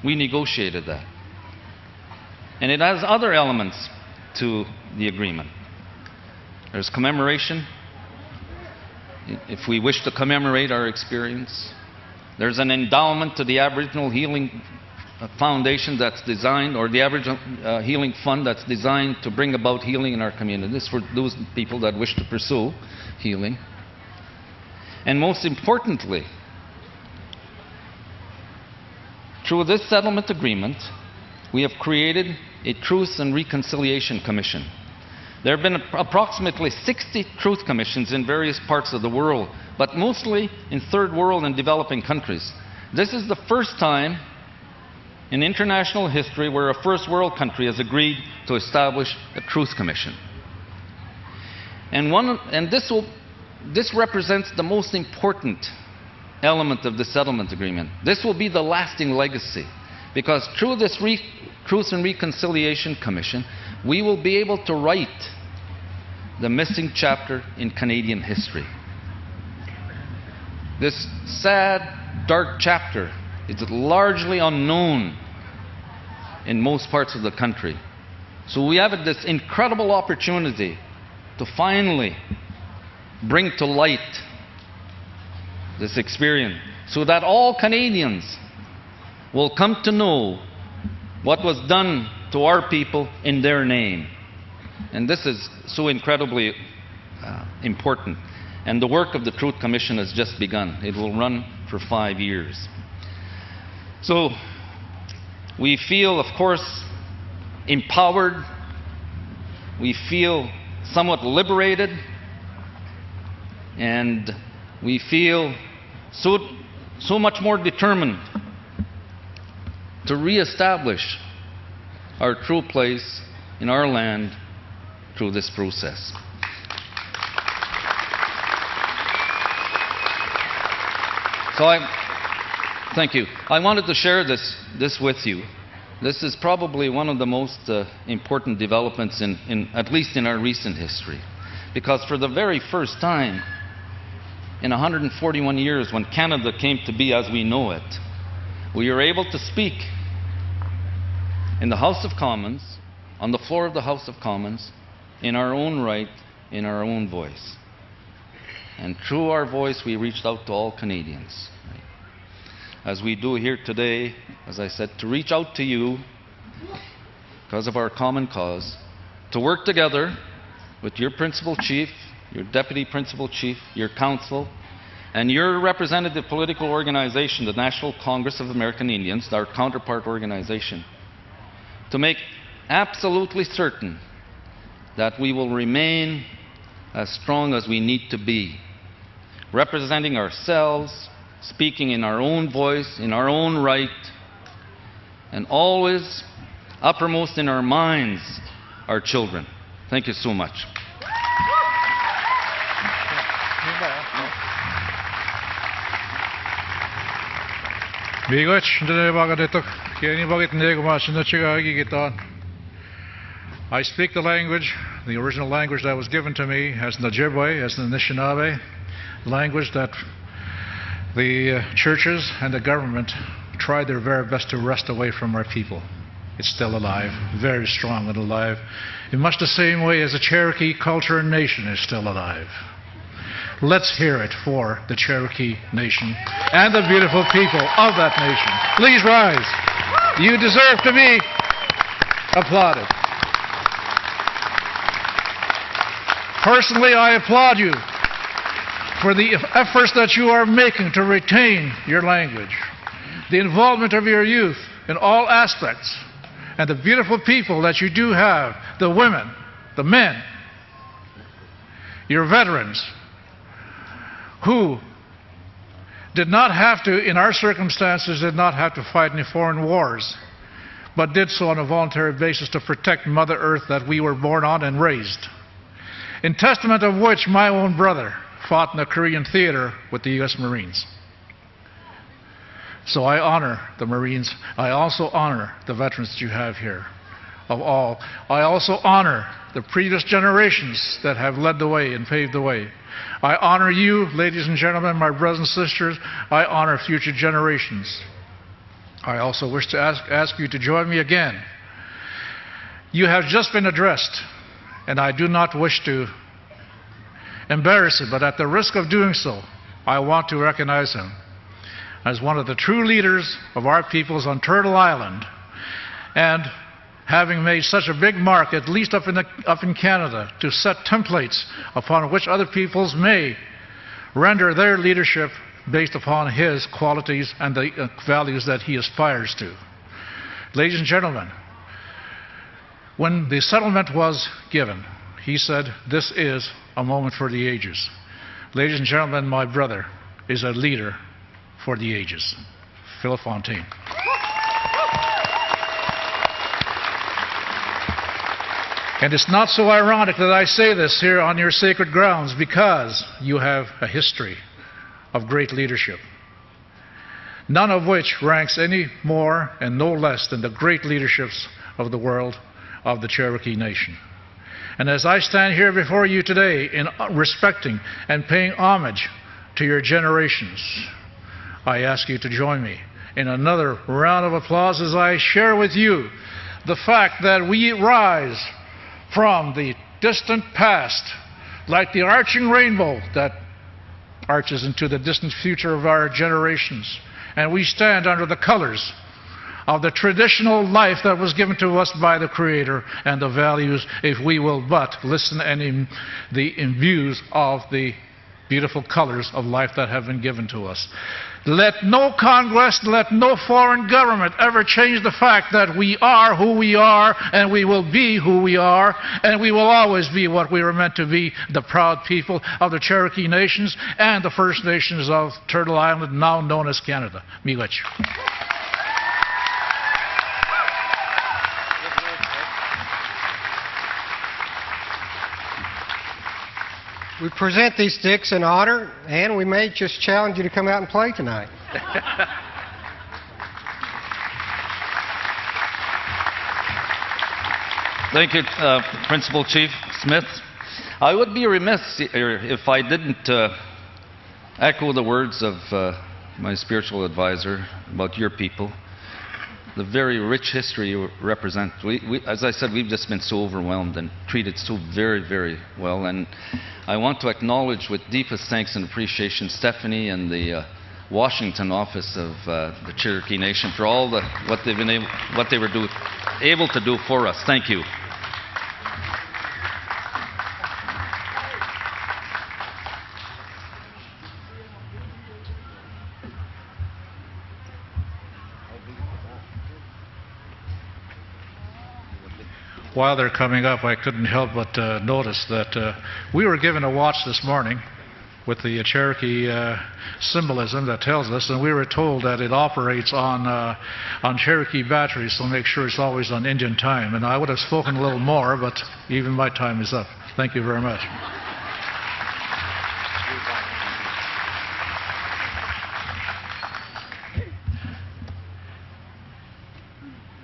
We negotiated that. And it has other elements to the agreement. There's commemoration. if we wish to commemorate our experience. There's an endowment to the Aboriginal Healing Foundation that's designed, or the Aboriginal Healing Fund that's designed to bring about healing in our communities for those people that wish to pursue healing. And most importantly, through this settlement agreement, we have created a Truth and Reconciliation Commission. There have been approximately 60 truth commissions in various parts of the world, but mostly in third world and developing countries. This is the first time in international history where a first world country has agreed to establish a Truth Commission. And this represents the most important element of the settlement agreement. This will be the lasting legacy, because through this Truth and Reconciliation Commission, we will be able to write the missing chapter in Canadian history. This sad, dark chapter is largely unknown in most parts of the country. So we have this incredible opportunity to finally bring to light this experience so that all Canadians will come to know what was done to our people in their name. And this is so incredibly important. And the work of the Truth Commission has just begun. It will run for 5 years. So we feel, of course, empowered. We feel somewhat liberated. And we feel so much more determined to reestablish our true place in our land through this process. So thank you. I wanted to share this with you. This is probably one of the most important developments at least in our recent history. Because for the very first time in 141 years, when Canada came to be as we know it, we were able to speak in the House of Commons, on the floor of the House of Commons, in our own right, in our own voice. And through our voice, we reached out to all Canadians. Right? As we do here today, as I said, to reach out to you because of our common cause, to work together with your principal chief, your deputy principal chief, your council, and your representative political organization, the National Congress of American Indians, our counterpart organization, to make absolutely certain that we will remain as strong as we need to be, representing ourselves, speaking in our own voice, in our own right, and always uppermost in our minds, our children. Thank you so much. I speak the language, the original language that was given to me as Najibwe, as the Anishinaabe, language that the churches and the government tried their very best to wrest away from our people. It's still alive, very strong and alive, in much the same way as the Cherokee culture and nation is still alive. Let's hear it for the Cherokee Nation and the beautiful people of that nation. Please rise. You deserve to be applauded. Personally, I applaud you for the efforts that you are making to retain your language, the involvement of your youth in all aspects, and the beautiful people that you do have, the women, the men, your veterans, who did not have to, in our circumstances, did not have to fight any foreign wars, but did so on a voluntary basis to protect Mother Earth that we were born on and raised. In testament of which my own brother fought in the Korean theater with the U.S. Marines. So I honor the Marines. I also honor the veterans that you have here, of all. I also honor the previous generations that have led the way and paved the way. I honor you, ladies and gentlemen, my brothers and sisters. I honor future generations. I also wish to ask you to join me again. You have just been addressed, and I do not wish to embarrass him, but at the risk of doing so, I want to recognize him as one of the true leaders of our peoples on Turtle Island, and having made such a big mark, at least up in Canada, to set templates upon which other peoples may render their leadership based upon his qualities and the values that he aspires to. Ladies and gentlemen, when the settlement was given, he said, "This is a moment for the ages." Ladies and gentlemen, my brother is a leader for the ages. Philip Fontaine. And it's not so ironic that I say this here on your sacred grounds, because you have a history of great leadership, none of which ranks any more and no less than the great leaderships of the world of the Cherokee Nation. And as I stand here before you today in respecting and paying homage to your generations, I ask you to join me in another round of applause as I share with you the fact that we rise from the distant past like the arching rainbow that arches into the distant future of our generations. And we stand under the colors of the traditional life that was given to us by the Creator and the values, if we will but listen and in the views of the beautiful colors of life that have been given to us. Let no conquest, let no foreign government ever change the fact that we are who we are, and we will be who we are, and we will always be what we were meant to be, the proud people of the Cherokee Nations and the First Nations of Turtle Island, now known as Canada. Miigwech. We present these sticks in honor, and we may just challenge you to come out and play tonight. Thank you, Principal Chief Smith. I would be remiss if I didn't echo the words of my spiritual advisor about your people, the very rich history you represent. As I said, we've just been so overwhelmed and treated so very, very well. And I want to acknowledge with deepest thanks and appreciation Stephanie and the Washington office of the Cherokee Nation for all what they were able to do for us. Thank you. While they're coming up, I couldn't help but notice that we were given a watch this morning with the Cherokee symbolism that tells us, and we were told that it operates on Cherokee batteries, so make sure it's always on Indian time. And I would have spoken a little more, but even my time is up. Thank you very much.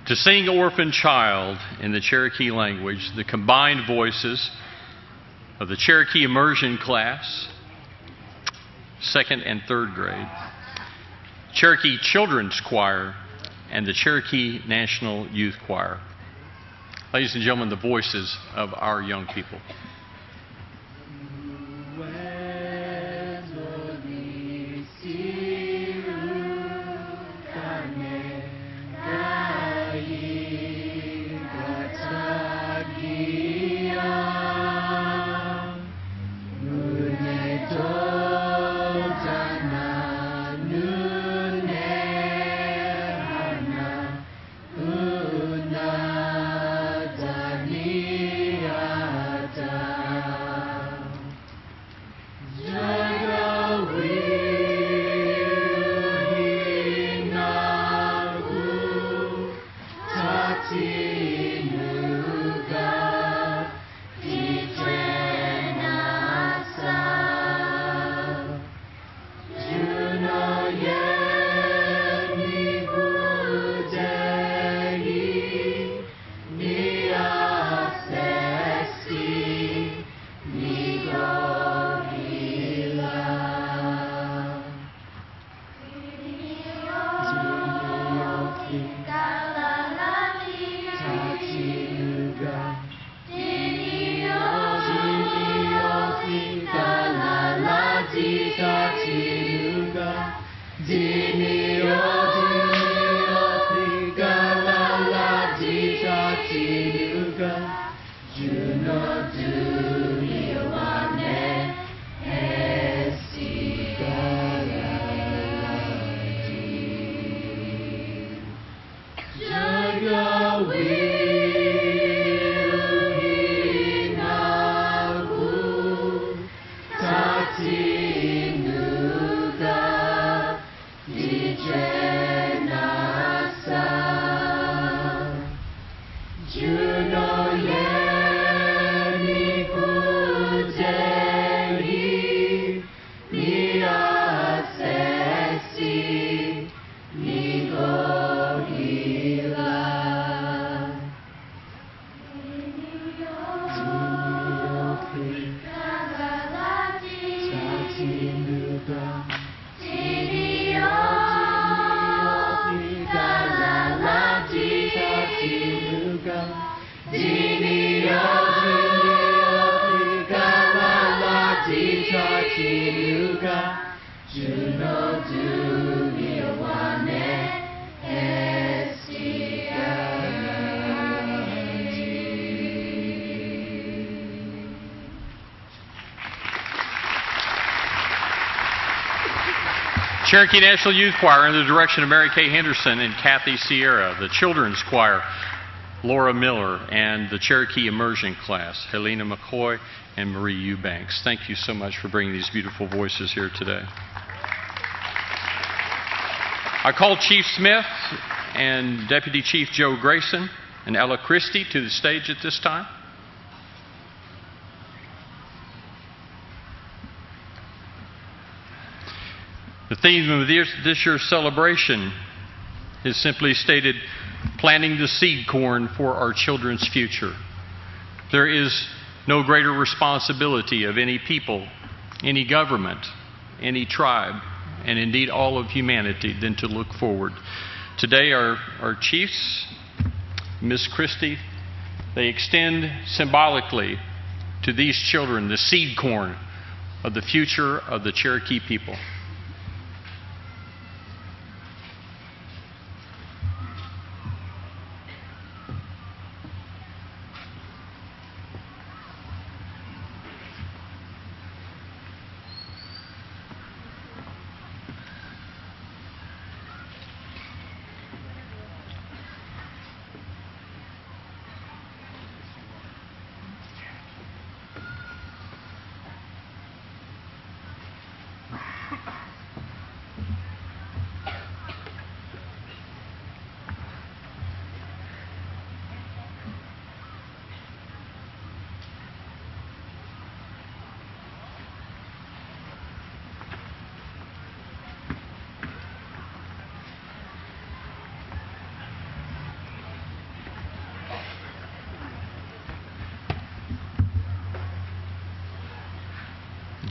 To sing Orphan Child in the Cherokee language, the combined voices of the Cherokee Immersion class, 2nd and 3rd grade, Cherokee Children's Choir, and the Cherokee National Youth Choir. Ladies and gentlemen, the voices of our young people. Da Cherokee National Youth Choir under the direction of Mary Kay Henderson and Kathy Sierra, the Children's Choir, Laura Miller, and the Cherokee Immersion Class, Helena McCoy and Marie Eubanks. Thank you so much for bringing these beautiful voices here today. I call Chief Smith and Deputy Chief Joe Grayson and Ella Christie to the stage at this time. The theme of this year's celebration is simply stated, planting the seed corn for our children's future. There is no greater responsibility of any people, any government, any tribe, and indeed all of humanity than to look forward. Today our chiefs, Miss Christie, they extend symbolically to these children the seed corn of the future of the Cherokee people.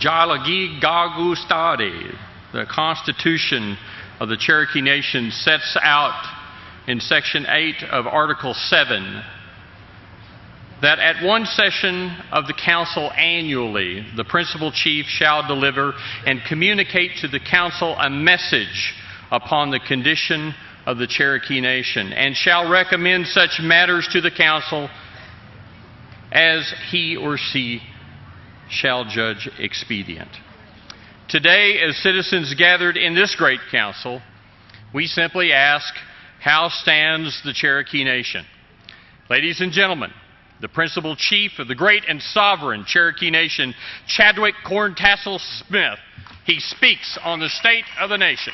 Jalagi Gagu Stadi, the Constitution of the Cherokee Nation, sets out in Section 8 of Article 7 that at one session of the Council annually, the Principal Chief shall deliver and communicate to the Council a message upon the condition of the Cherokee Nation, and shall recommend such matters to the Council as he or she shall judge expedient. Today, as citizens gathered in this great council, we simply ask, how stands the Cherokee Nation? Ladies and gentlemen, the Principal Chief of the great and sovereign Cherokee Nation, Chadwick Corntassel Smith, he speaks on the state of the nation.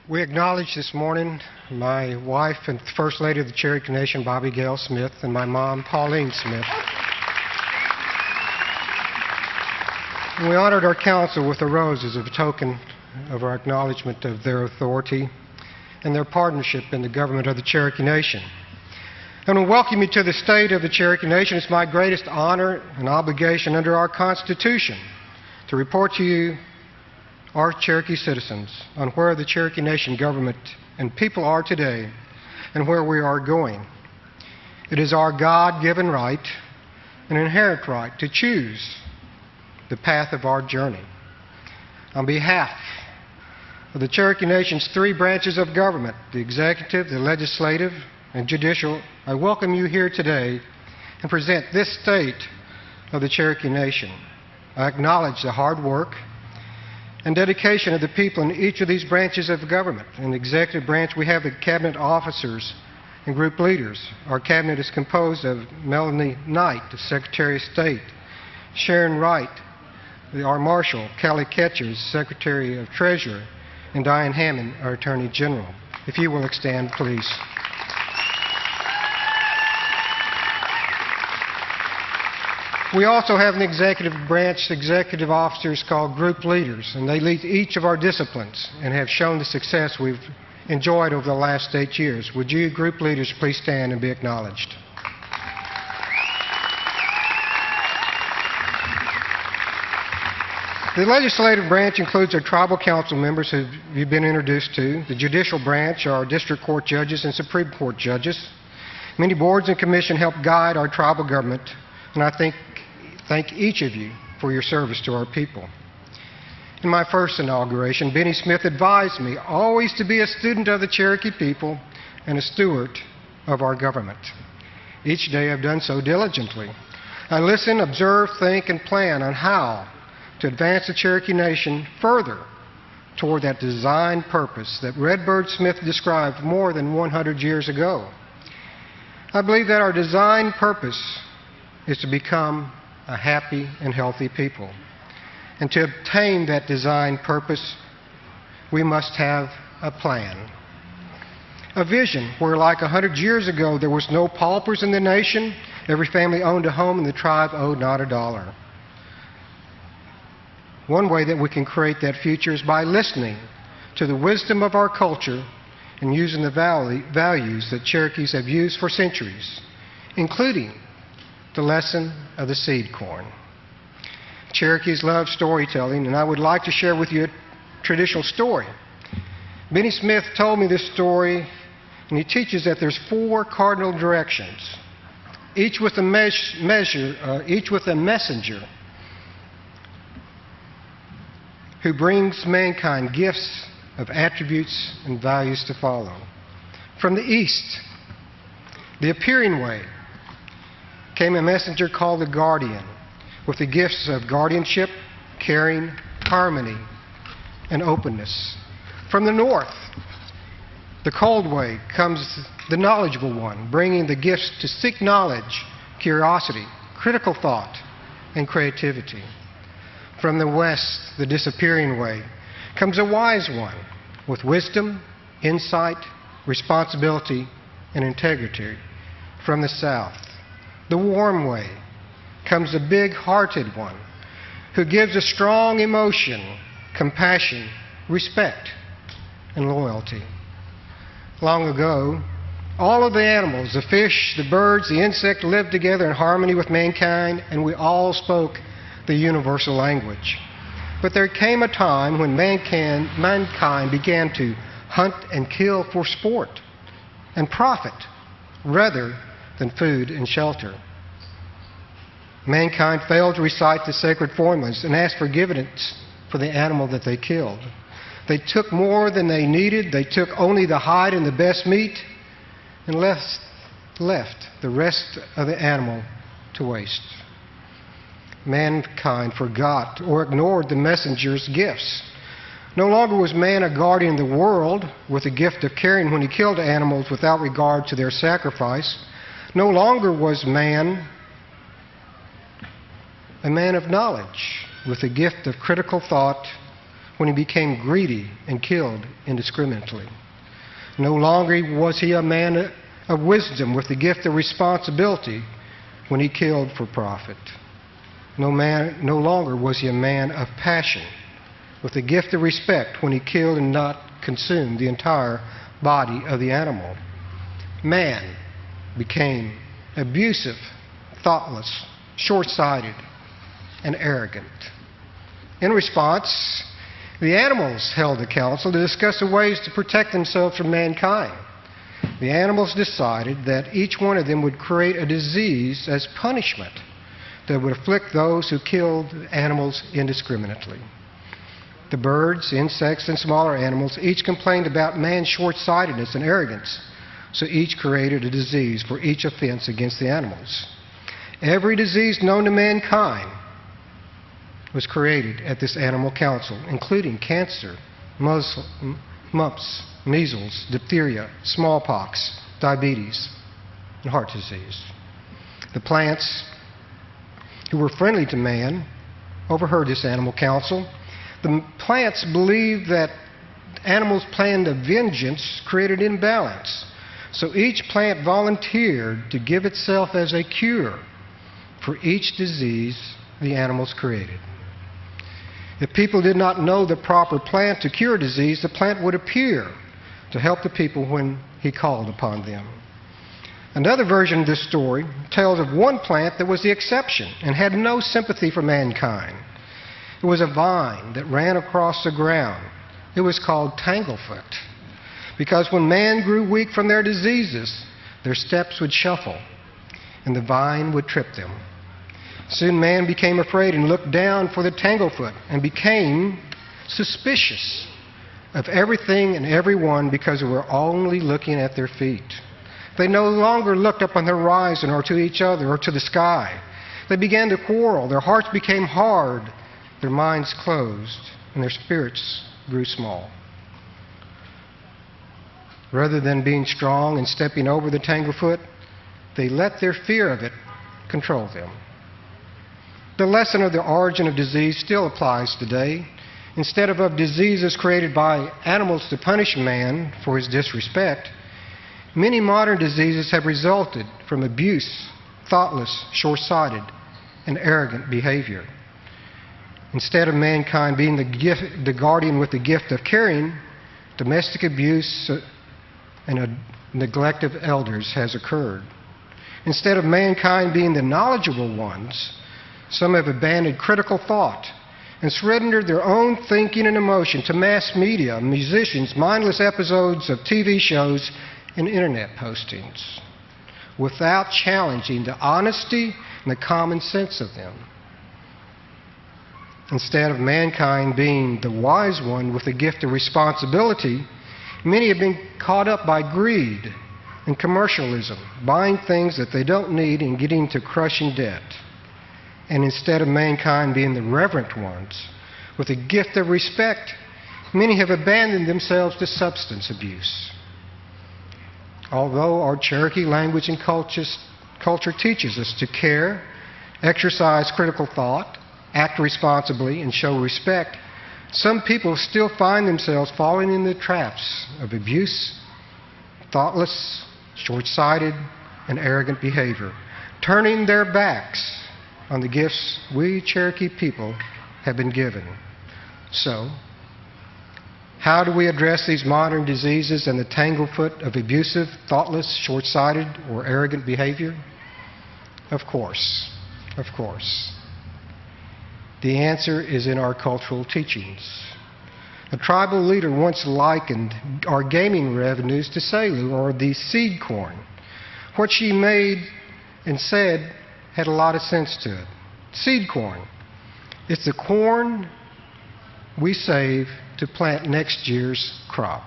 We acknowledge this morning my wife and First Lady of the Cherokee Nation, Bobby Gail Smith, and my mom, Pauline Smith. And we honored our council with a rose as a token of our acknowledgement of their authority and their partnership in the government of the Cherokee Nation. And we welcome you to the state of the Cherokee Nation. It's my greatest honor and obligation under our Constitution to report to you, our Cherokee citizens, on where the Cherokee Nation government and people are today and where we are going. It is our God-given right, an inherent right, to choose the path of our journey. On behalf of the Cherokee Nation's three branches of government, the executive, the legislative, and judicial, I welcome you here today and present this state of the Cherokee Nation. I acknowledge the hard work and dedication of the people in each of these branches of government. In the executive branch, we have the cabinet officers and group leaders. Our cabinet is composed of Melanie Knight, the Secretary of State, Sharon Wright, our Marshal, Callie Ketchers, Secretary of Treasury, and Diane Hammond, our Attorney General. If you will extend, please. We also have an executive branch, executive officers called group leaders, and they lead each of our disciplines and have shown the success we've enjoyed over the last 8 years. Would you, group leaders, please stand and be acknowledged? The legislative branch includes our tribal council members who you've been introduced to. The judicial branch are district court judges and Supreme Court judges. Many boards and commissions help guide our tribal government, and I thank each of you for your service to our people. In my first inauguration, Benny Smith advised me always to be a student of the Cherokee people and a steward of our government. Each day I've done so diligently. I listen, observe, think, and plan on how to advance the Cherokee Nation further toward that design purpose that Redbird Smith described more than 100 years ago. I believe that our design purpose is to become a happy and healthy people. And to obtain that design purpose, we must have a plan. A vision where, like 100 years ago, there was no paupers in the nation, every family owned a home, and the tribe owed not a dollar. One way that we can create that future is by listening to the wisdom of our culture and using the values that Cherokees have used for centuries, including the lesson of the seed corn. Cherokees love storytelling, and I would like to share with you a traditional story. Benny Smith told me this story, and he teaches that there's 4 cardinal directions, each with a messenger who brings mankind gifts of attributes and values to follow. From the east, the appearing way, came a messenger called the guardian, with the gifts of guardianship, caring, harmony, and openness. From the north, the cold way, comes the knowledgeable one, bringing the gifts to seek knowledge, curiosity, critical thought, and creativity. From the west, the disappearing way, comes a wise one, with wisdom, insight, responsibility, and integrity. From the south, the warm way, comes a big-hearted one who gives a strong emotion, compassion, respect, and loyalty. Long ago, all of the animals, the fish, the birds, the insect, lived together in harmony with mankind, and we all spoke the universal language. But there came a time when mankind began to hunt and kill for sport and profit rather than food and shelter. Mankind failed to recite the sacred formulas and ask forgiveness for the animal that they killed. They took more than they needed. They took only the hide and the best meat and left the rest of the animal to waste. Mankind forgot or ignored the messenger's gifts. No longer was man a guardian of the world with the gift of caring when he killed animals without regard to their sacrifice. No longer was man a man of knowledge with the gift of critical thought when he became greedy and killed indiscriminately. No longer was he a man of wisdom with the gift of responsibility when he killed for profit. No longer was he a man of passion with the gift of respect when he killed and not consumed the entire body of the animal. Man became abusive, thoughtless, short-sighted, and arrogant. In response, the animals held a council to discuss the ways to protect themselves from mankind. The animals decided that each one of them would create a disease as punishment that would afflict those who killed animals indiscriminately. The birds, insects, and smaller animals each complained about man's short-sightedness and arrogance, so each created a disease for each offense against the animals. Every disease known to mankind was created at this animal council, including cancer, mumps, measles, diphtheria, smallpox, diabetes, and heart disease. The plants who were friendly to man overheard this animal council. The plants believed that animals' planned of vengeance created imbalance. So each plant volunteered to give itself as a cure for each disease the animals created. If people did not know the proper plant to cure disease, the plant would appear to help the people when he called upon them. Another version of this story tells of one plant that was the exception and had no sympathy for mankind. It was a vine that ran across the ground. It was called Tanglefoot, because when man grew weak from their diseases, their steps would shuffle, and the vine would trip them. Soon man became afraid and looked down for the Tanglefoot and became suspicious of everything and everyone because they were only looking at their feet. They no longer looked up on the horizon or to each other or to the sky. They began to quarrel. Their hearts became hard. Their minds closed, and their spirits grew small. Rather than being strong and stepping over the Tanglefoot, they let their fear of it control them. The lesson of the origin of disease still applies today. Instead of diseases created by animals to punish man for his disrespect, many modern diseases have resulted from abuse, thoughtless, short-sighted, and arrogant behavior. Instead of mankind being the guardian with the gift of caring, domestic abuse and a neglect of elders has occurred. Instead of mankind being the knowledgeable ones, some have abandoned critical thought and surrendered their own thinking and emotion to mass media, musicians, mindless episodes of TV shows, and internet postings, without challenging the honesty and the common sense of them. Instead of mankind being the wise one with the gift of responsibility, many have been caught up by greed and commercialism, buying things that they don't need and getting into crushing debt. And instead of mankind being the reverent ones with the gift of respect, many have abandoned themselves to substance abuse. Although our Cherokee language and culture teaches us to care, exercise critical thought, act responsibly, and show respect, some people still find themselves falling in the traps of abuse, thoughtless, short-sighted, and arrogant behavior, turning their backs on the gifts we Cherokee people have been given. So, how do we address these modern diseases and the tanglefoot of abusive, thoughtless, short-sighted, or arrogant behavior? Of course. The answer is in our cultural teachings. A tribal leader once likened our gaming revenues to Selu, or the seed corn. What she made and said had a lot of sense to it. Seed corn. It's the corn we save to plant next year's crop.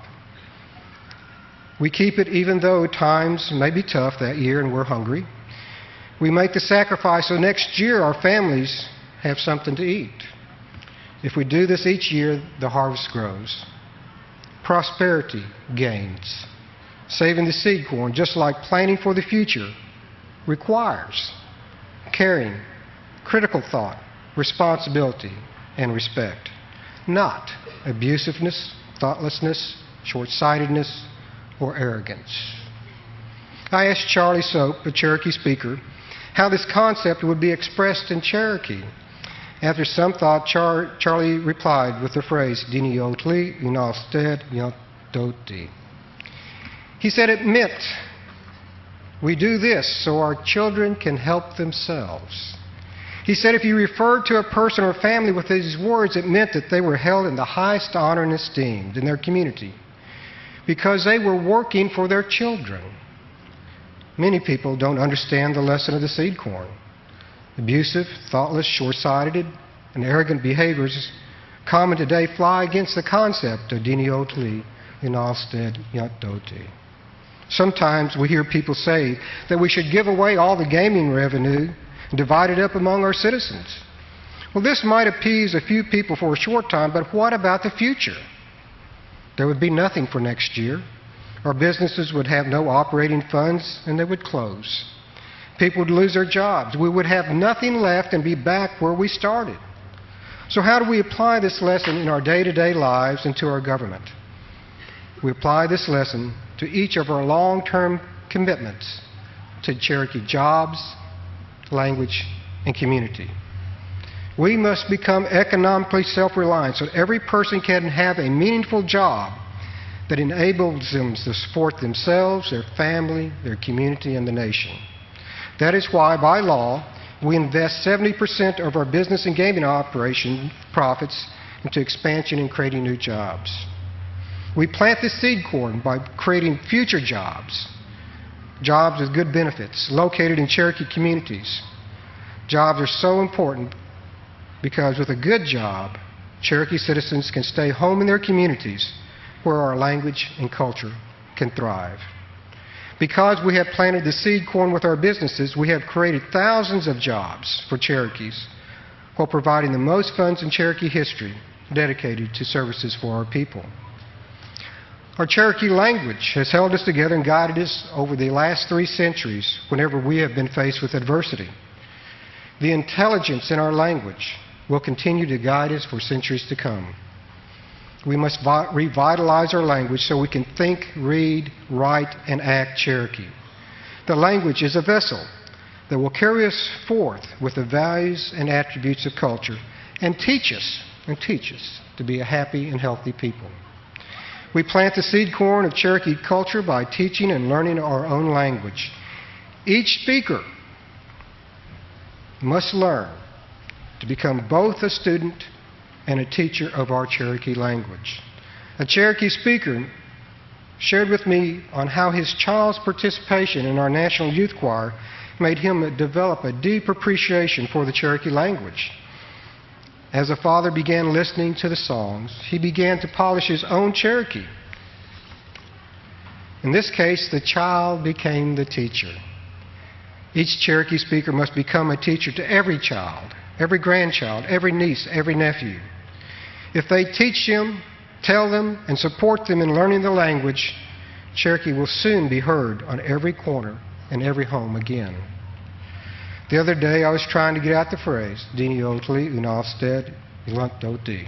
We keep it even though times may be tough that year and we're hungry. We make the sacrifice so next year our families have something to eat. If we do this each year, the harvest grows. Prosperity gains. Saving the seed corn, just like planning for the future, requires caring, critical thought, responsibility, and respect. not abusiveness, thoughtlessness, short-sightedness, or arrogance. I asked Charlie Soap, a Cherokee speaker, how this concept would be expressed in Cherokee. After some thought, Charlie replied with the phrase, Diniotli inalsted yantoti. He said it meant we do this so our children can help themselves. He said if you referred to a person or family with these words, it meant that they were held in the highest honor and esteemed in their community because they were working for their children. Many people don't understand the lesson of the seed corn. Abusive, thoughtless, short-sighted, and arrogant behaviors common today fly against the concept of Diniotli inalsted yantoti. Sometimes we hear people say that we should give away all the gaming revenue and divide it up among our citizens. Well, this might appease a few people for a short time, but what about the future? There would be nothing for next year. Our businesses would have no operating funds and they would close. People would lose their jobs. We would have nothing left and be back where we started. So how do we apply this lesson in our day-to-day lives and to our government? We apply this lesson to each of our long-term commitments to Cherokee jobs, language, and community. We must become economically self-reliant so every person can have a meaningful job that enables them to support themselves, their family, their community, and the nation. That is why, by law, we invest 70% of our business and gaming operation profits into expansion and creating new jobs. We plant the seed corn by creating future jobs, jobs with good benefits, located in Cherokee communities. Jobs are so important because with a good job, Cherokee citizens can stay home in their communities where our language and culture can thrive. Because we have planted the seed corn with our businesses, we have created thousands of jobs for Cherokees while providing the most funds in Cherokee history dedicated to services for our people. Our Cherokee language has held us together and guided us over the last 3 centuries whenever we have been faced with adversity. The intelligence in our language will continue to guide us for centuries to come. We must revitalize our language so we can think, read, write, and act Cherokee. The language is a vessel that will carry us forth with the values and attributes of culture and teach us to be a happy and healthy people. We plant the seed corn of Cherokee culture by teaching and learning our own language. Each speaker must learn to become both a student and a teacher of our Cherokee language. A Cherokee speaker shared with me on how his child's participation in our National Youth Choir made him develop a deep appreciation for the Cherokee language. As the father began listening to the songs, he began to polish his own Cherokee. In this case, the child became the teacher. Each Cherokee speaker must become a teacher to every child, every grandchild, every niece, every nephew. If they teach them, tell them, and support them in learning the language, Cherokee will soon be heard on every corner and every home again. The other day, I was trying to get out the phrase, Diniotli unalsted ilantoti,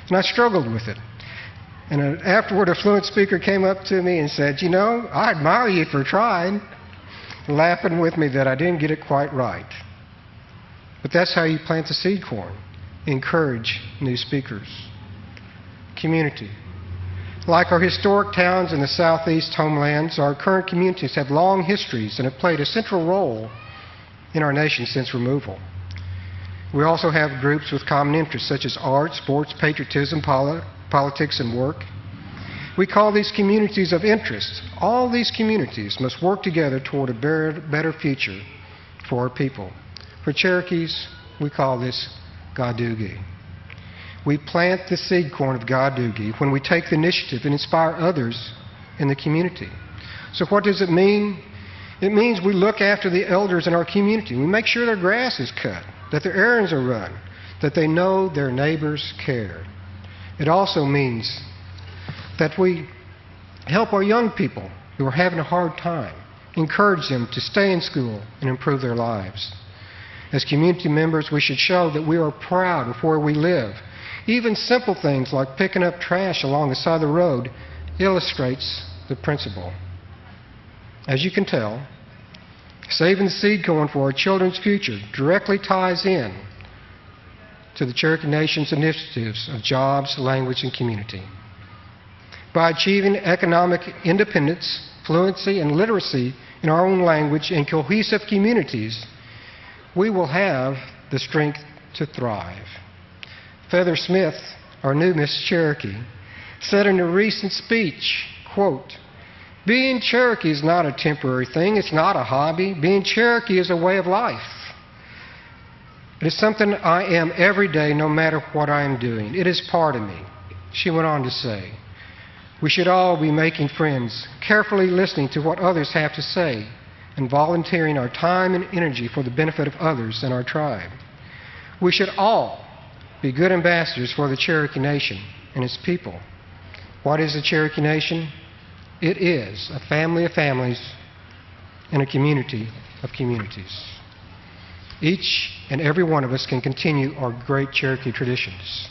and I struggled with it. And afterward, a fluent speaker came up to me and said, "You know, I admire you for trying," laughing with me that I didn't get it quite right. But that's how you plant the seed corn. Encourage new speakers. Community. Like our historic towns in the southeast homelands, our current communities have long histories and have played a central role in our nation since removal. We also have groups with common interests such as art, sports, patriotism, politics, and work. We call these communities of interest. All these communities must work together toward a better future for our people. For Cherokees, we call this Gadugi. We plant the seed corn of Gadugi when we take the initiative and inspire others in the community. So what does it mean? It means we look after the elders in our community. We make sure their grass is cut, that their errands are run, that they know their neighbors care. It also means that we help our young people who are having a hard time, encourage them to stay in school and improve their lives. As community members, we should show that we are proud of where we live Even simple things like picking up trash along the side of the road illustrates the principle. As you can tell, saving the seed corn for our children's future directly ties in to the Cherokee Nation's initiatives of jobs, language, and community. By achieving economic independence, fluency, and literacy in our own language and cohesive communities, we will have the strength to thrive. Feather Smith, our new Miss Cherokee, said in a recent speech, quote, "Being Cherokee is not a temporary thing. It's not a hobby. Being Cherokee is a way of life. It is something I am every day, no matter what I am doing. It is part of me." She went on to say, "We should all be making friends, carefully listening to what others have to say, and volunteering our time and energy for the benefit of others in our tribe. We should all be good ambassadors for the Cherokee Nation and its people." What is the Cherokee Nation? It is a family of families and a community of communities. Each and every one of us can continue our great Cherokee traditions.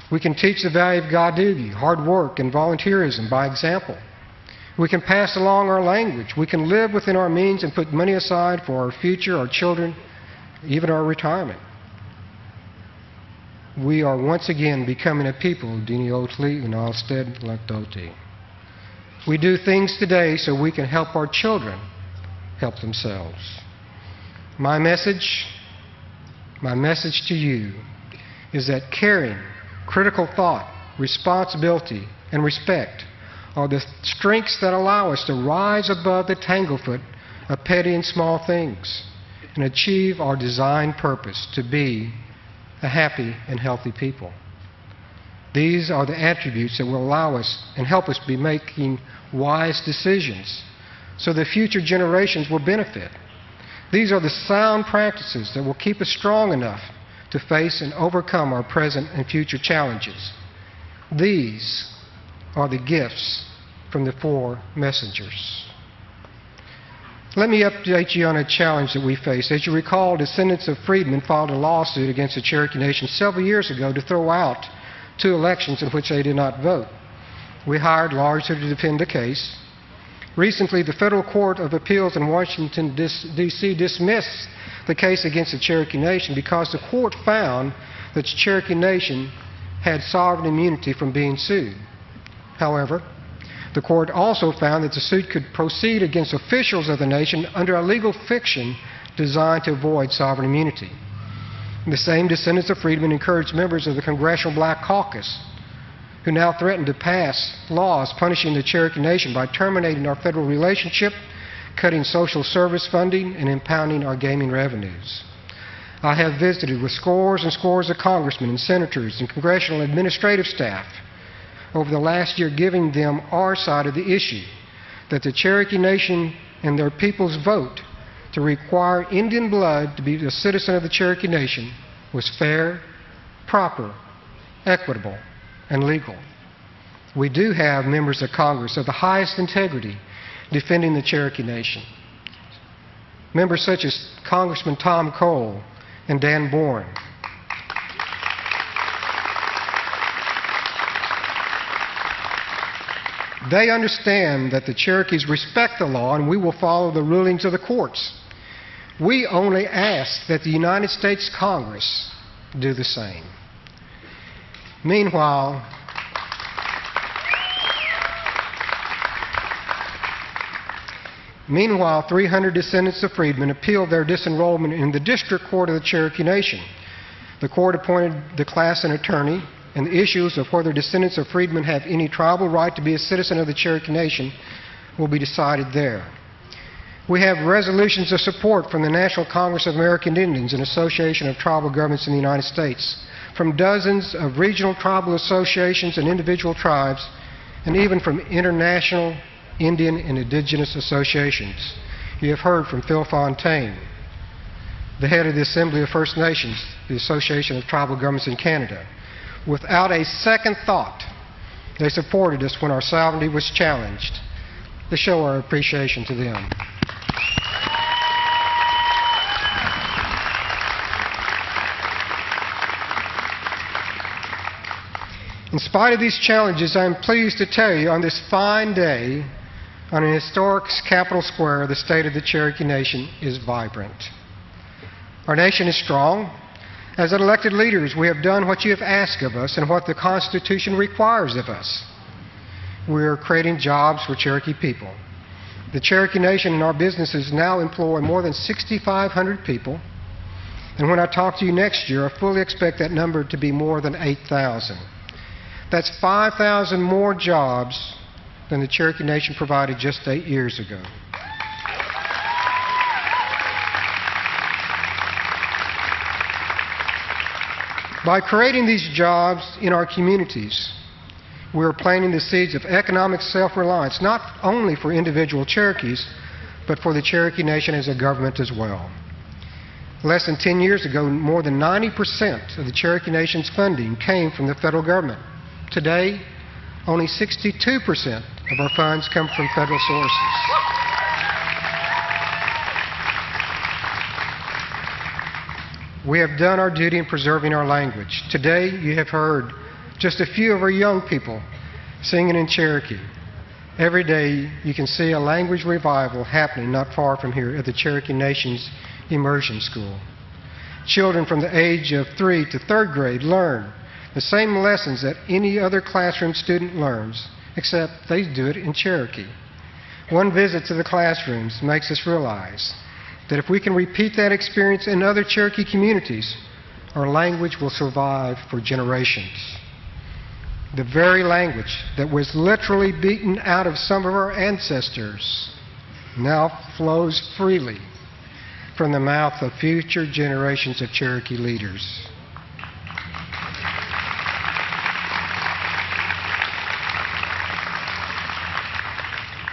We can teach the value of God duty, hard work, and volunteerism by example. We can pass along our language. We can live within our means and put money aside for our future, our children, even our retirement. We are once again becoming a people, Diniotli and Alstead Laktoti. We do things today so we can help our children help themselves. My message to you is that caring, critical thought, responsibility, and respect are the strengths that allow us to rise above the tanglefoot of petty and small things and achieve our designed purpose to be a happy and healthy people. These are the attributes that will allow us and help us be making wise decisions so that future generations will benefit. These are the sound practices that will keep us strong enough to face and overcome our present and future challenges. These are the gifts from the four messengers. Let me update you on a challenge that we face. As you recall, descendants of freedmen filed a lawsuit against the Cherokee Nation several years ago to throw out 2 elections in which they did not vote. We hired lawyers to defend the case. Recently, the Federal Court of Appeals in Washington, D.C. dismissed the case against the Cherokee Nation because the court found that the Cherokee Nation had sovereign immunity from being sued. However, the court also found that the suit could proceed against officials of the nation under a legal fiction designed to avoid sovereign immunity. The same descendants of freedmen encouraged members of the Congressional Black Caucus, who now threaten to pass laws punishing the Cherokee Nation by terminating our federal relationship, cutting social service funding, and impounding our gaming revenues. I have visited with scores and scores of congressmen and senators and congressional administrative staff over the last year, giving them our side of the issue, that the Cherokee Nation and their people's vote to require Indian blood to be a citizen of the Cherokee Nation was fair, proper, equitable, and legal. We do have members of Congress of the highest integrity defending the Cherokee Nation. Members such as Congressman Tom Cole and Dan Bourne. They understand that the Cherokees respect the law and we will follow the rulings of the courts. We only ask that the United States Congress do the same. Meanwhile, 300 descendants of freedmen appealed their disenrollment in the District Court of the Cherokee Nation. The court appointed the class an attorney, and the issues of whether descendants of freedmen have any tribal right to be a citizen of the Cherokee Nation will be decided there. We have resolutions of support from the National Congress of American Indians and Association of Tribal Governments in the United States, from dozens of regional tribal associations and individual tribes, and even from international Indian and indigenous associations. You have heard from Phil Fontaine, the head of the Assembly of First Nations, the Association of Tribal Governments in Canada. Without a second thought, they supported us when our sovereignty was challenged. Let's show our appreciation to them. In spite of these challenges, I am pleased to tell you on this fine day, on an historic Capitol Square, the state of the Cherokee Nation is vibrant. Our nation is strong. As elected leaders, we have done what you have asked of us and what the Constitution requires of us. We are creating jobs for Cherokee people. The Cherokee Nation and our businesses now employ more than 6,500 people. And when I talk to you next year, I fully expect that number to be more than 8,000. That's 5,000 more jobs than the Cherokee Nation provided just 8 years ago. By creating these jobs in our communities, we are planting the seeds of economic self-reliance, not only for individual Cherokees, but for the Cherokee Nation as a government as well. Less than 10 years ago, more than 90% of the Cherokee Nation's funding came from the federal government. Today, only 62% of our funds come from federal sources. We have done our duty in preserving our language. Today, you have heard just a few of our young people singing in Cherokee. Every day, you can see a language revival happening not far from here at the Cherokee Nation's Immersion School. Children from the age of 3 to 3rd grade learn the same lessons that any other classroom student learns, except they do it in Cherokee. One visit to the classrooms makes us realize that if we can repeat that experience in other Cherokee communities, our language will survive for generations. The very language that was literally beaten out of some of our ancestors now flows freely from the mouth of future generations of Cherokee leaders.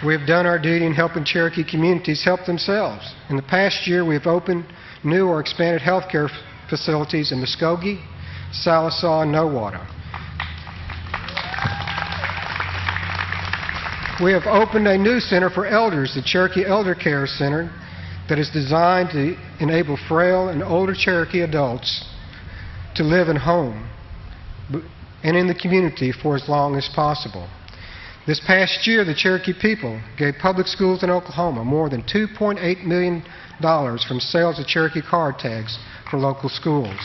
We have done our duty in helping Cherokee communities help themselves. In the past year, we have opened new or expanded health care facilities in Muskogee, Sallisaw, and Nowata. We have opened a new center for elders, the Cherokee Elder Care Center, that is designed to enable frail and older Cherokee adults to live at home and in the community for as long as possible. This past year, the Cherokee people gave public schools in Oklahoma more than $2.8 million from sales of Cherokee card tags for local schools.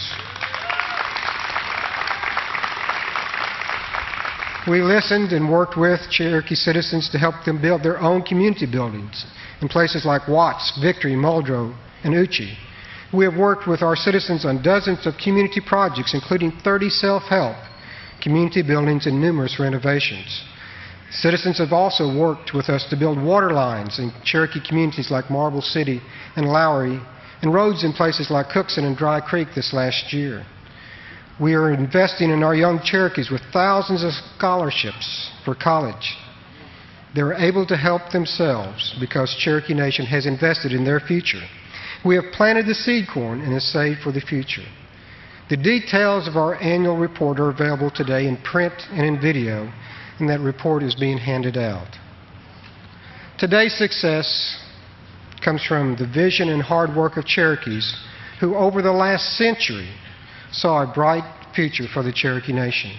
We listened and worked with Cherokee citizens to help them build their own community buildings in places like Watts, Victory, Muldrow, and Uchi. We have worked with our citizens on dozens of community projects, including 30 self-help community buildings and numerous renovations. Citizens have also worked with us to build water lines in Cherokee communities like Marble City and Lowry, and roads in places like Cookson and Dry Creek this last year. We are investing in our young Cherokees with thousands of scholarships for college. They are able to help themselves because Cherokee Nation has invested in their future. We have planted the seed corn and is saved for the future. The details of our annual report are available today in print and in video, and that report is being handed out. Today's success comes from the vision and hard work of Cherokees who over the last century saw a bright future for the Cherokee Nation.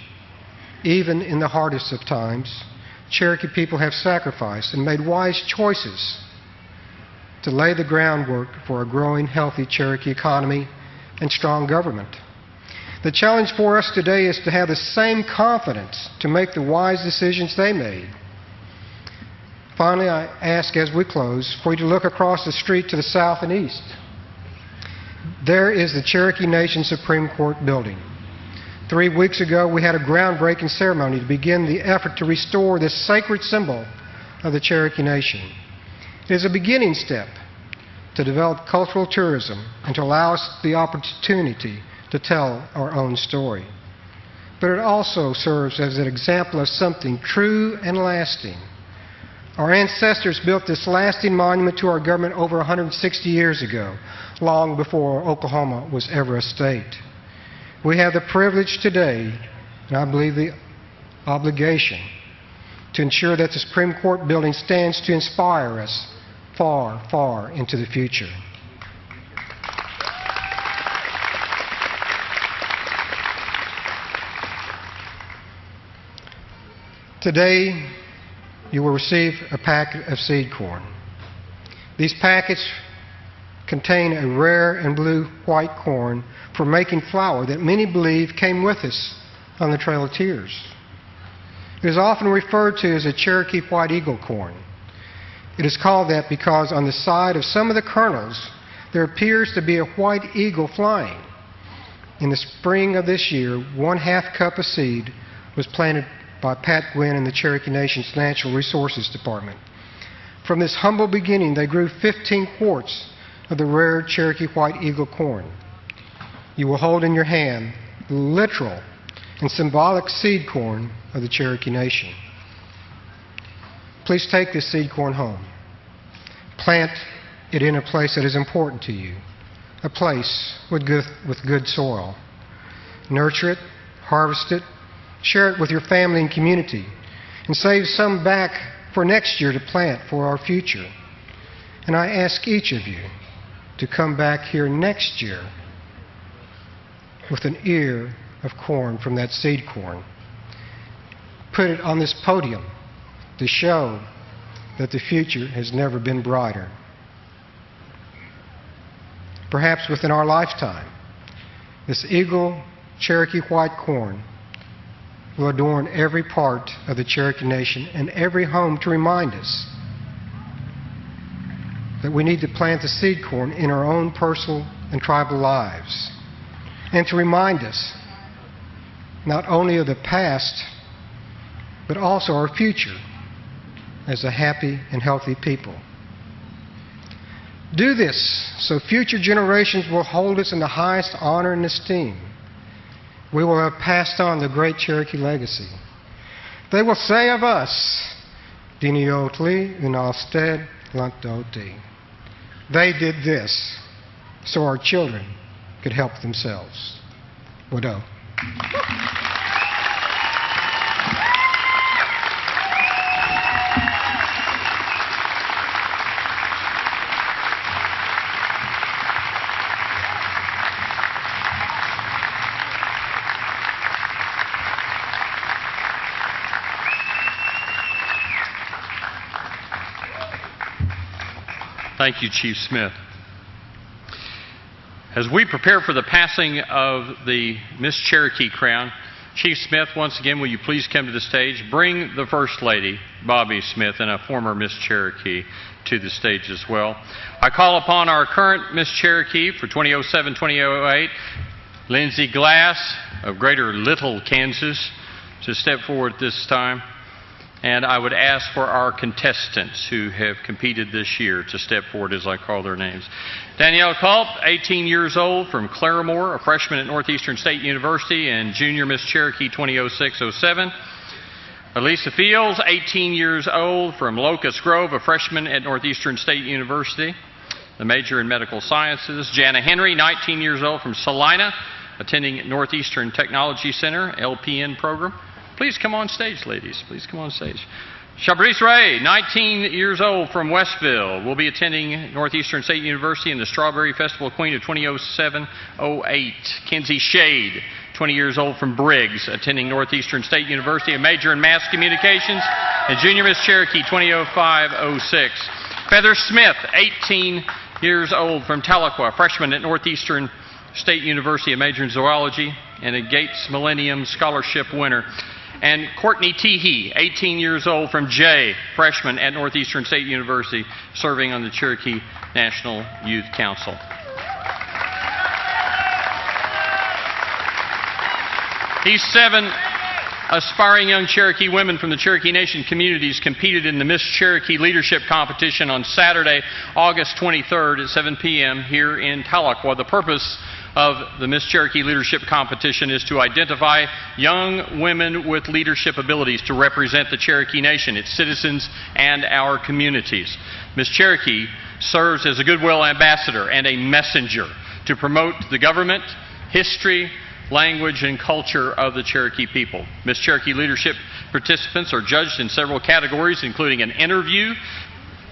Even in the hardest of times, Cherokee people have sacrificed and made wise choices to lay the groundwork for a growing, healthy Cherokee economy and strong government. The challenge for us today is to have the same confidence to make the wise decisions they made. Finally, I ask as we close for you to look across the street to the south and east. There is the Cherokee Nation Supreme Court building. 3 weeks ago, we had a groundbreaking ceremony to begin the effort to restore this sacred symbol of the Cherokee Nation. It is a beginning step to develop cultural tourism and to allow us the opportunity to tell our own story. But it also serves as an example of something true and lasting. Our ancestors built this lasting monument to our government over 160 years ago, long before Oklahoma was ever a state. We have the privilege today, and I believe the obligation, to ensure that the Supreme Court building stands to inspire us far, far into the future. Today, you will receive a packet of seed corn. These packets contain a rare and blue-white corn for making flour that many believe came with us on the Trail of Tears. It is often referred to as a Cherokee white eagle corn. It is called that because on the side of some of the kernels there appears to be a white eagle flying. In the spring of this year, 1/2 cup of seed was planted by Pat Gwynn in the Cherokee Nation's Natural Resources Department. From this humble beginning, they grew 15 quarts of the rare Cherokee white eagle corn. You will hold in your hand the literal and symbolic seed corn of the Cherokee Nation. Please take this seed corn home. Plant it in a place that is important to you, a place with good soil. Nurture it, harvest it, share it with your family and community, and save some back for next year to plant for our future. And I ask each of you to come back here next year with an ear of corn from that seed corn. Put it on this podium to show that the future has never been brighter. Perhaps within our lifetime, this eagle Cherokee white corn will adorn every part of the Cherokee Nation and every home to remind us that we need to plant the seed corn in our own personal and tribal lives, and to remind us not only of the past, but also our future as a happy and healthy people. Do this so future generations will hold us in the highest honor and esteem. We will have passed on the great Cherokee legacy. They will say of us, Diniotli Unalsted Lantoti. They did this so our children could help themselves. Wado. Thank you, Chief Smith. As we prepare for the passing of the Miss Cherokee crown, Chief Smith, once again, will you please come to the stage? Bring the First Lady, Bobby Smith, and a former Miss Cherokee to the stage as well. I call upon our current Miss Cherokee for 2007-2008, Lindsay Glass of Greater Little, Kansas, to step forward at this time. And I would ask for our contestants who have competed this year to step forward as I call their names. Danielle Culp, 18 years old, from Claremore, a freshman at Northeastern State University and Junior Miss Cherokee 2006-07. Elisa Fields, 18 years old, from Locust Grove, a freshman at Northeastern State University, the major in medical sciences. Jana Henry, 19 years old, from Salina, attending Northeastern Technology Center, LPN program. Please come on stage, ladies. Please come on stage. Shabrice Ray, 19 years old, from Westville, will be attending Northeastern State University and the Strawberry Festival Queen of 2007-08. Kenzie Shade, 20 years old, from Briggs, attending Northeastern State University, a major in mass communications, and Junior Miss Cherokee 2005-06. Feather Smith, 18 years old, from Tahlequah, freshman at Northeastern State University, a major in zoology, and a Gates Millennium Scholarship winner. And Courtney Teehee, 18 years old, from Jay, freshman at Northeastern State University, serving on the Cherokee National Youth Council. These 7 aspiring young Cherokee women from the Cherokee Nation communities competed in the Miss Cherokee Leadership Competition on Saturday, August 23rd at 7 p.m. here in Tahlequah. The purpose of the Miss Cherokee Leadership Competition is to identify young women with leadership abilities to represent the Cherokee Nation, its citizens, and our communities. Miss Cherokee serves as a goodwill ambassador and a messenger to promote the government, history, language, and culture of the Cherokee people. Miss Cherokee Leadership participants are judged in several categories, including an interview,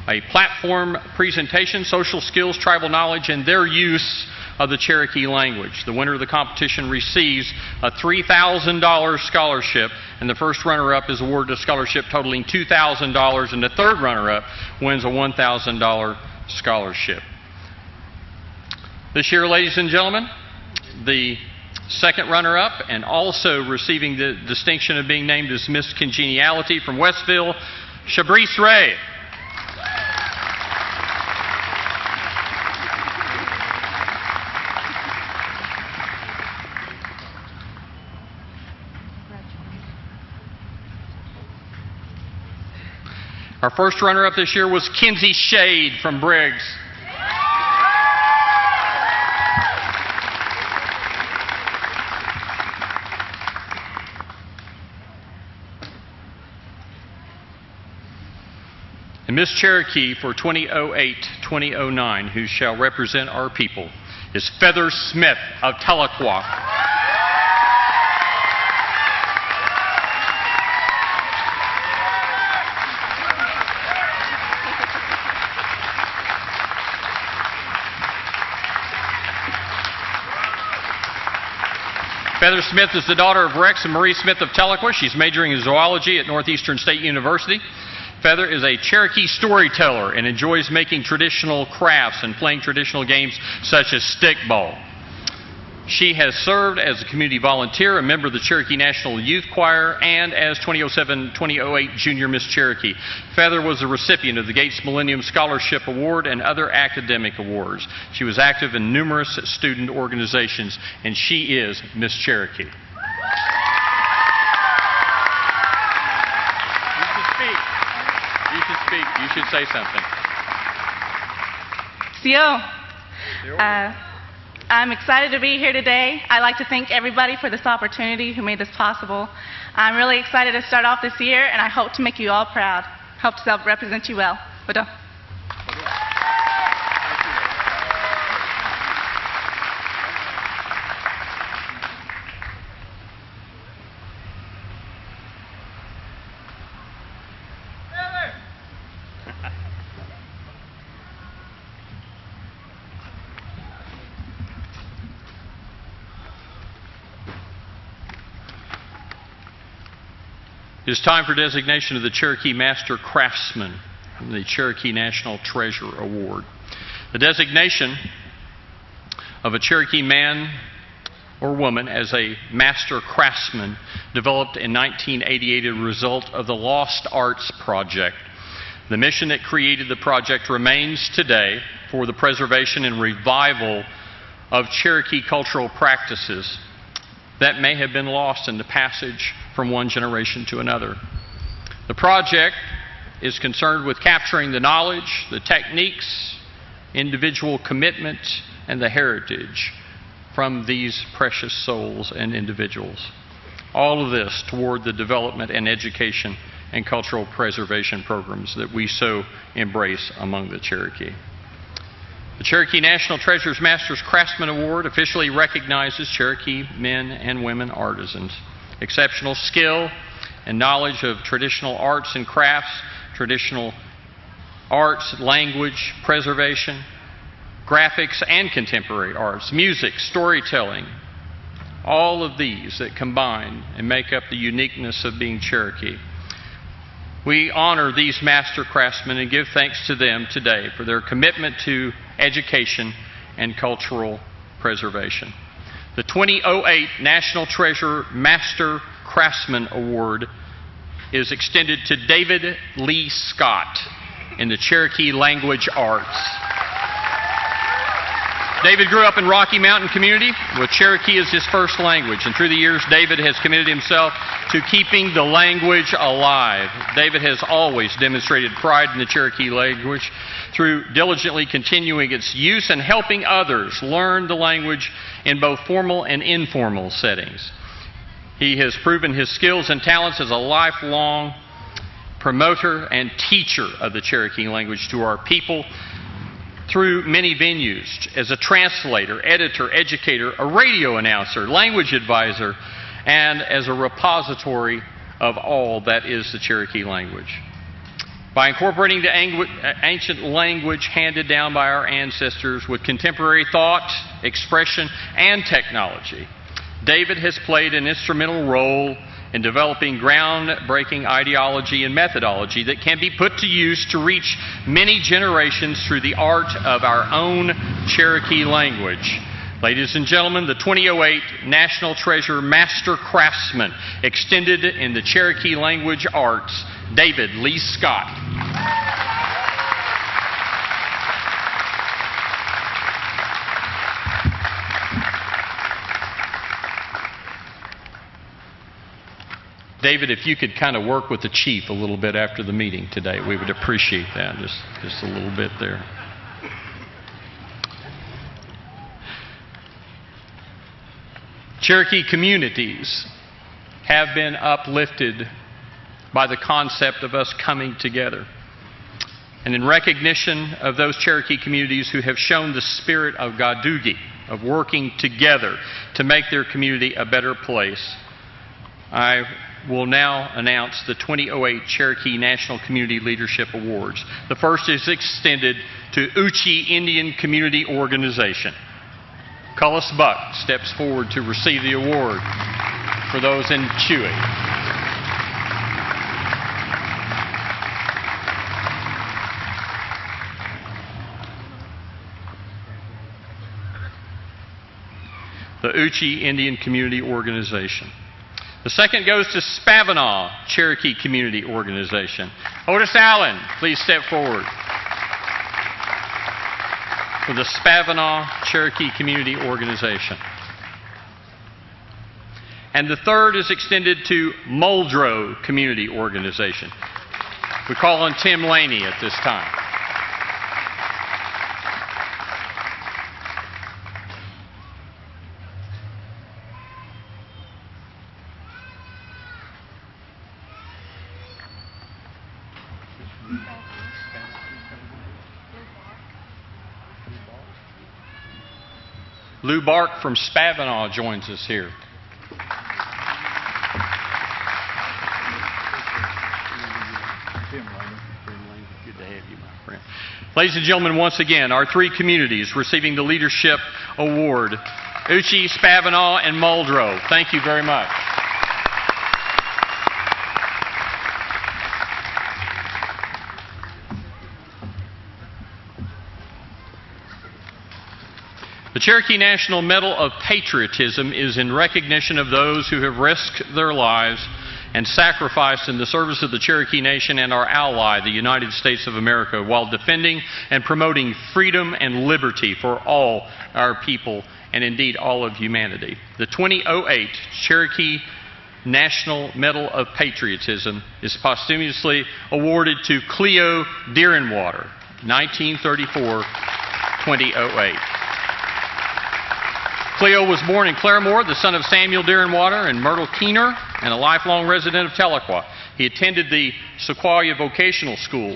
a platform presentation, social skills, tribal knowledge, and their use of the Cherokee language. The winner of the competition receives a $3,000 scholarship, and the first runner-up is awarded a scholarship totaling $2,000, and the third runner-up wins a $1,000 scholarship. This year, ladies and gentlemen, the second runner-up and also receiving the distinction of being named as Miss Congeniality from Westville, Shabrice Ray. Our first runner-up this year was Kinsey Shade from Briggs. And Miss Cherokee for 2008-2009, who shall represent our people, is Feather Smith of Tahlequah. Feather Smith is the daughter of Rex and Marie Smith of Tahlequah. She's majoring in zoology at Northeastern State University. Feather is a Cherokee storyteller and enjoys making traditional crafts and playing traditional games such as stickball. She has served as a community volunteer, a member of the Cherokee National Youth Choir, and as 2007-2008 Junior Miss Cherokee. Feather was a recipient of the Gates Millennium Scholarship Award and other academic awards. She was active in numerous student organizations, and she is Miss Cherokee. You should say something. I'm excited to be here today. I'd like to thank everybody for this opportunity who made this possible. I'm really excited to start off this year, and I hope to make you all proud. Hope to represent you well. It is time for designation of the Cherokee Master Craftsman from the Cherokee National Treasure Award. The designation of a Cherokee man or woman as a Master Craftsman developed in 1988 as a result of the Lost Arts Project. The mission that created the project remains today for the preservation and revival of Cherokee cultural practices that may have been lost in the passage from one generation to another. The project is concerned with capturing the knowledge, the techniques, individual commitment, and the heritage from these precious souls and individuals. All of this toward the development and education and cultural preservation programs that we so embrace among the Cherokee. The Cherokee National Treasures Masters Craftsman Award officially recognizes Cherokee men and women artisans. Exceptional skill and knowledge of traditional arts and crafts, traditional arts, language, preservation, graphics, and contemporary arts, music, storytelling, all of these that combine and make up the uniqueness of being Cherokee. We honor these master craftsmen and give thanks to them today for their commitment to education and cultural preservation. The 2008 National Treasure Master Craftsman Award is extended to David Lee Scott in the Cherokee Language Arts. David grew up in Rocky Mountain community with Cherokee as his first language, and through the years David has committed himself to keeping the language alive. David has always demonstrated pride in the Cherokee language through diligently continuing its use and helping others learn the language in both formal and informal settings. He has proven his skills and talents as a lifelong promoter and teacher of the Cherokee language to our people through many venues, as a translator, editor, educator, a radio announcer, language advisor, and as a repository of all that is the Cherokee language. By incorporating the ancient language handed down by our ancestors with contemporary thought, expression, and technology, David has played an instrumental role in developing groundbreaking ideology and methodology that can be put to use to reach many generations through the art of our own Cherokee language. Ladies and gentlemen, the 2008 National Treasure Master Craftsman, extended in the Cherokee language arts, David Lee Scott. David, if you could kind of work with the chief a little bit after the meeting today, we would appreciate that, just a little bit there. Cherokee communities have been uplifted by the concept of us coming together. And in recognition of those Cherokee communities who have shown the spirit of Gadugi, of working together to make their community a better place, I will now announce the 2008 Cherokee National Community Leadership Awards. The first is extended to Uchi Indian Community Organization. Cullis Buck steps forward to receive the award for those in Chewy. The Uchi Indian Community Organization. The second goes to Spavinaw Cherokee Community Organization. Otis Allen, please step forward for the Spavinaw Cherokee Community Organization. And the third is extended to Muldrow Community Organization. We call on Tim Laney at this time. Lou Bark from Spavinaw joins us here. Good to have you, my friend. Ladies and gentlemen, once again, our three communities receiving the Leadership Award, Uchi, Spavinaw, and Muldrow. Thank you very much. The Cherokee National Medal of Patriotism is in recognition of those who have risked their lives and sacrificed in the service of the Cherokee Nation and our ally, the United States of America, while defending and promoting freedom and liberty for all our people and indeed all of humanity. The 2008 Cherokee National Medal of Patriotism is posthumously awarded to Cleo Deerenwater, 1934-2008. Cleo was born in Claremore, the son of Samuel Deerenwater and Myrtle Keener, and a lifelong resident of Tahlequah. He attended the Sequoia Vocational School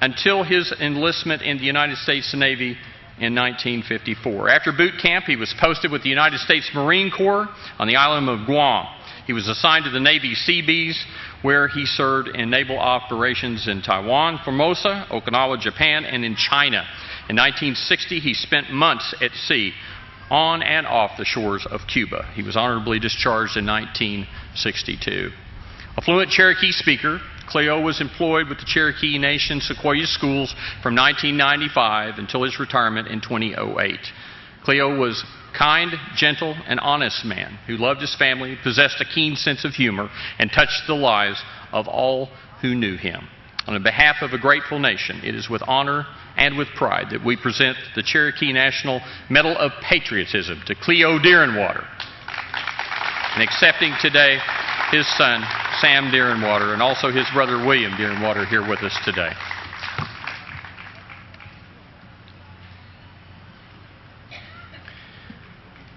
until his enlistment in the United States Navy in 1954. After boot camp, he was posted with the United States Marine Corps on the island of Guam. He was assigned to the Navy Seabees, where he served in naval operations in Taiwan, Formosa, Okinawa, Japan, and in China. In 1960, he spent months at sea, on and off the shores of Cuba. He was honorably discharged in 1962. A fluent Cherokee speaker, Cleo was employed with the Cherokee Nation Sequoia Schools from 1995 until his retirement in 2008. Cleo was a kind, gentle, and honest man who loved his family, possessed a keen sense of humor, and touched the lives of all who knew him. On behalf of a grateful nation, it is with honor and with pride that we present the Cherokee National Medal of Patriotism to Cleo Deerenwater, and accepting today his son, Sam Deerenwater, and also his brother, William Deerenwater, here with us today.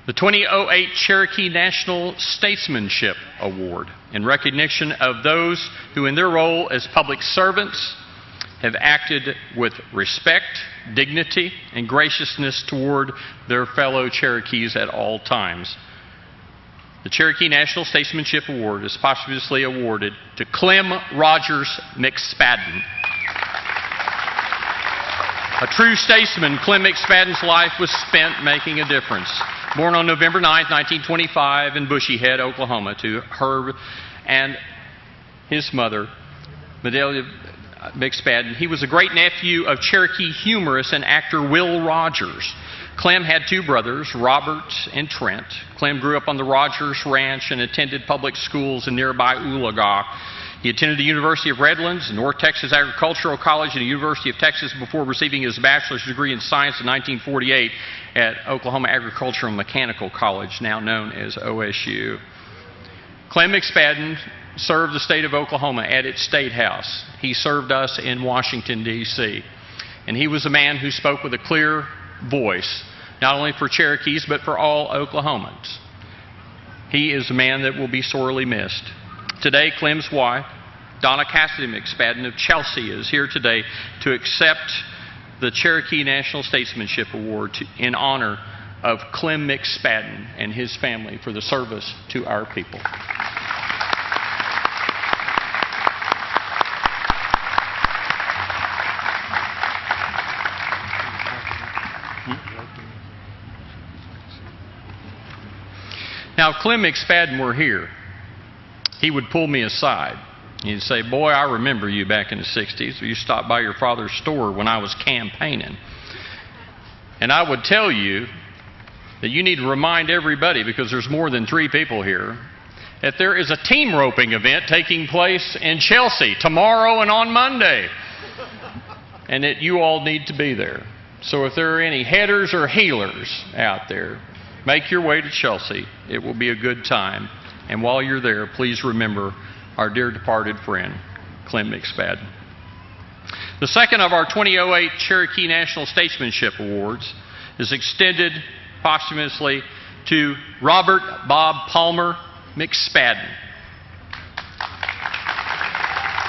The 2008 Cherokee National Statesmanship Award, in recognition of those who in their role as public servants have acted with respect, dignity, and graciousness toward their fellow Cherokees at all times. The Cherokee National Statesmanship Award is posthumously awarded to Clem Rogers McSpadden. A true statesman, Clem McSpadden's life was spent making a difference. Born on November 9, 1925 in Bushy Head, Oklahoma, to Herb and his mother, Medelia McSpadden. He was a great-nephew of Cherokee humorist and actor Will Rogers. Clem had two brothers, Robert and Trent. Clem grew up on the Rogers Ranch and attended public schools in nearby Oologah. He attended the University of Redlands, North Texas Agricultural College, and the University of Texas before receiving his bachelor's degree in science in 1948 at Oklahoma Agricultural and Mechanical College, now known as OSU. Clem McSpadden served the state of Oklahoma at its State House. He served us in Washington, D.C. And he was a man who spoke with a clear voice, not only for Cherokees, but for all Oklahomans. He is a man that will be sorely missed. Today, Clem's wife, Donna Cassidy McSpadden of Chelsea, is here today to accept the Cherokee National Statesmanship Award in honor of Clem McSpadden and his family for the service to our people. Now, if Clem McSpadden were here, he would pull me aside. He'd say, "Boy, I remember you back in the 60s. You stopped by your father's store when I was campaigning." And I would tell you that you need to remind everybody, because there's more than 3 people here, that there is a team roping event taking place in Chelsea tomorrow and on Monday, and that you all need to be there. So if there are any headers or heelers out there, make your way to Chelsea. It will be a good time. And while you're there, please remember our dear departed friend, Clem McSpadden. The second of our 2008 Cherokee National Statesmanship Awards is extended posthumously to Robert Bob Palmer McSpadden.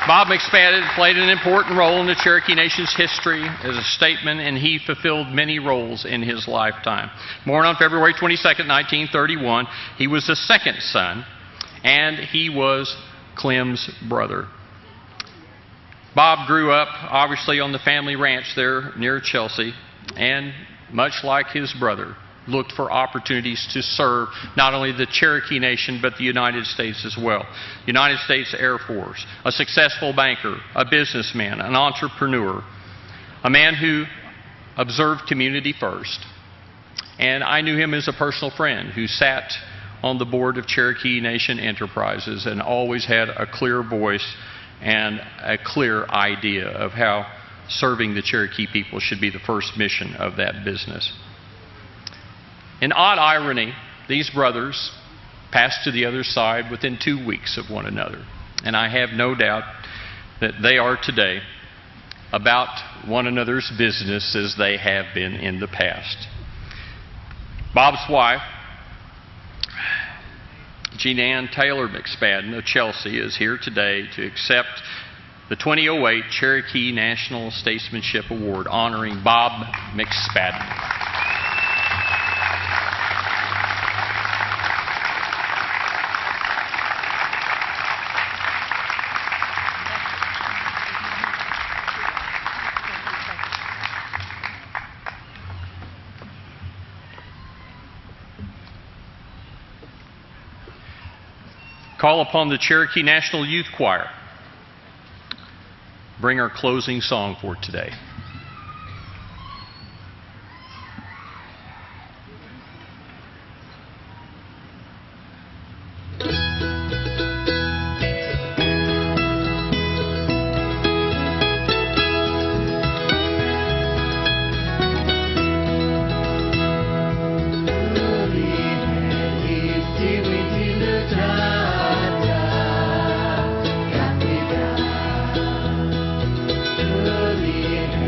Bob McSpadden played an important role in the Cherokee Nation's history as a statesman, and he fulfilled many roles in his lifetime. Born on February 22, 1931, he was the second son, and he was Clem's brother. Bob grew up, obviously, on the family ranch there near Chelsea, and much like his brother, looked for opportunities to serve not only the Cherokee Nation, but the United States as well. United States Air Force, a successful banker, a businessman, an entrepreneur, a man who observed community first. And I knew him as a personal friend who sat on the board of Cherokee Nation Enterprises and always had a clear voice and a clear idea of how serving the Cherokee people should be the first mission of that business. In odd irony, these brothers passed to the other side within 2 weeks of one another. And I have no doubt that they are today about one another's business as they have been in the past. Bob's wife, Jean Ann Taylor McSpadden of Chelsea, is here today to accept the 2008 Cherokee National Statesmanship Award honoring Bob McSpadden. Call upon the Cherokee National Youth Choir. Bring our closing song for today. Early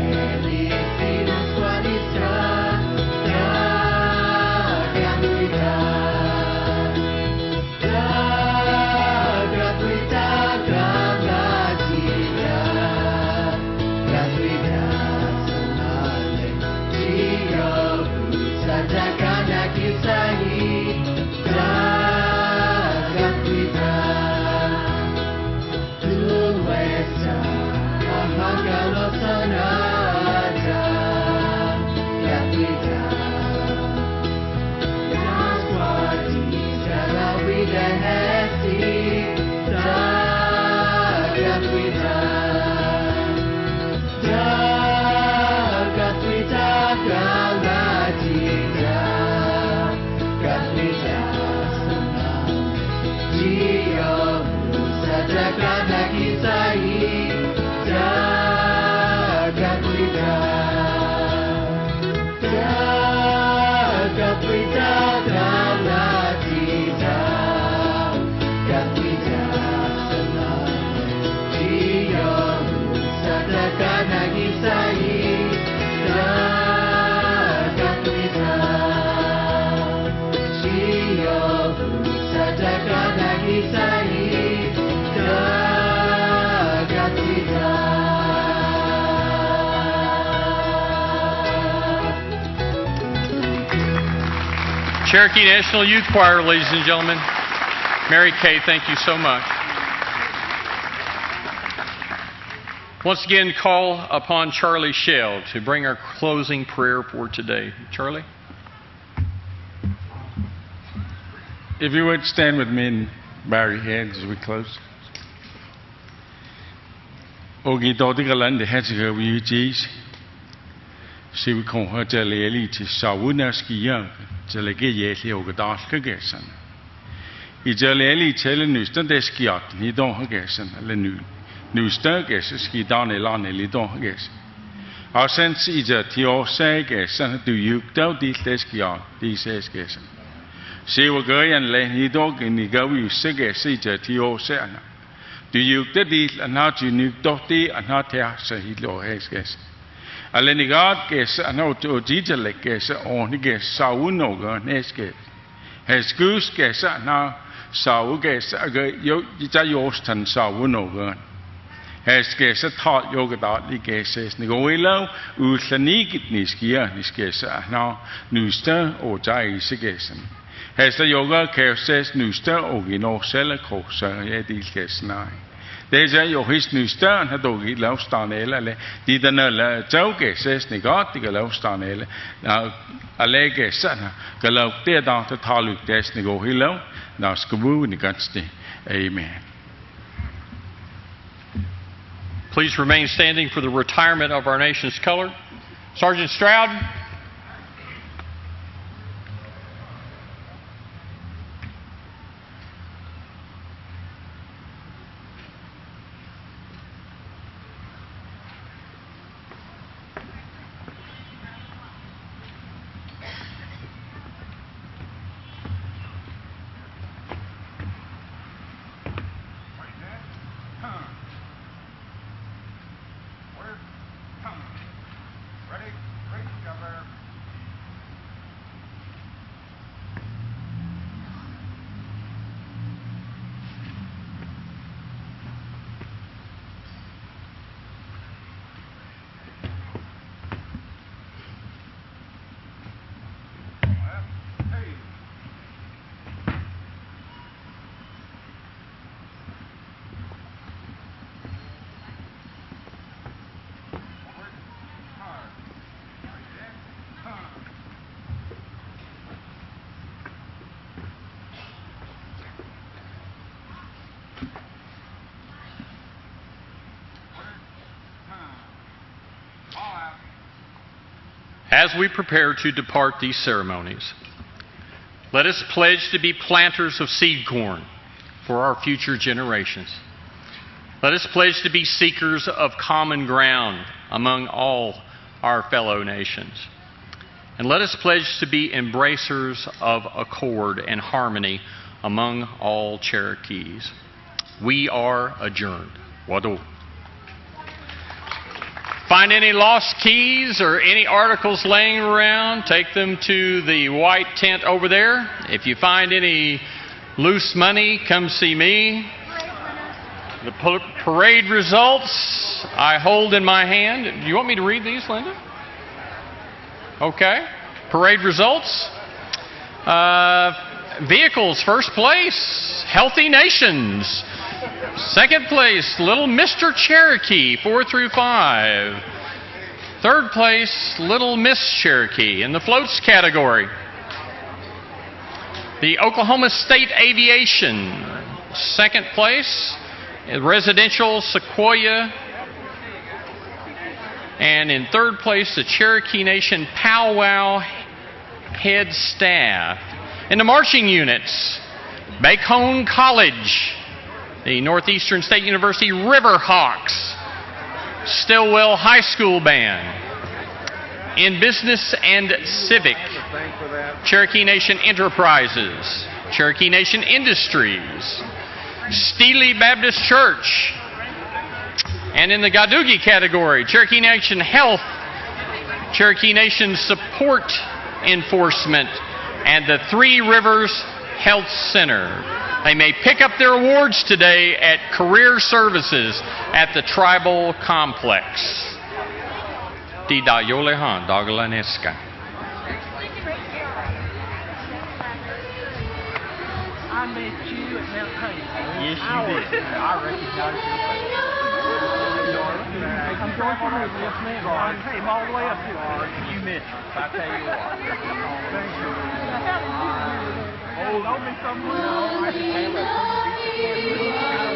Cherokee National Youth Choir, ladies and gentlemen. Mary Kay, thank you so much. Once again, call upon Charlie Shell to bring our closing prayer for today. Charlie? If you would stand with me and bow your heads as we close. Ogi dodi galan de hetsige we jeez. Si we kon ha jale eli ti sawunaski young. Jale ge yeli ogadas gegessen. I jale eli tele nustan deskiat ni don gegessen eller nu. Nustan ski dan elan eli don gegessen. Our sense is a tio gegessen do you do dis deskiat dis gegessen. Si we go and le ni dog in the go you sige si je tio sana. Do you the dis and not you nu dotti and not ya se he lo gegessen. Alenigat ges ano to jitele ges on ges sauno ga neske hes gus ges na sau ges ga yo ja yostan sauno ga hes ges ta yoga da li ges ni go ilo uslani gitniskia ges na nusta o jai sigesen hes the yoga ges nusta o gino sele kosa ye di ges nai Deze jo his nu staan het ook niet loopstaan hele die dan zoke zes negat die loopstaan hele nou alleen gesana geloof dit dan het haluk des nego hilo nou skubu ni gatste amen. Please remain standing for the retirement of our nation's color. Sergeant Stroud. As we prepare to depart these ceremonies, let us pledge to be planters of seed corn for our future generations. Let us pledge to be seekers of common ground among all our fellow nations. And let us pledge to be embracers of accord and harmony among all Cherokees. We are adjourned. Wado. Find any lost keys or any articles laying around, take them to the white tent over there. If you find any loose money, come see me. The parade results I hold in my hand. Do you want me to read these, Linda? Okay. Parade results. Vehicles, first place, Healthy Nations. Second place, Little Mr. Cherokee, 4 through 5. Third place, Little Miss Cherokee in the floats category. The Oklahoma State Aviation, second place, Residential Sequoia. And in third place, the Cherokee Nation Powwow Head Staff. In the marching units, Bacone College, the Northeastern State University Riverhawks, Stillwell High School Band. In business and civic, Cherokee Nation Enterprises, Cherokee Nation Industries, Steely Baptist Church. And in the Gadugi category, Cherokee Nation Health, Cherokee Nation Support Enforcement, and the Three Rivers Health Center. They may pick up their awards today at Career Services at the Tribal Complex. Di Dayolehan Dagalaneska. I met you at Mount Honey. Yes, you did. I recognize your face. I'm going to meet this man. I came all the way up here. You missed it. I tell you what. Thank you. Oh, don't be somewhere else. I just have a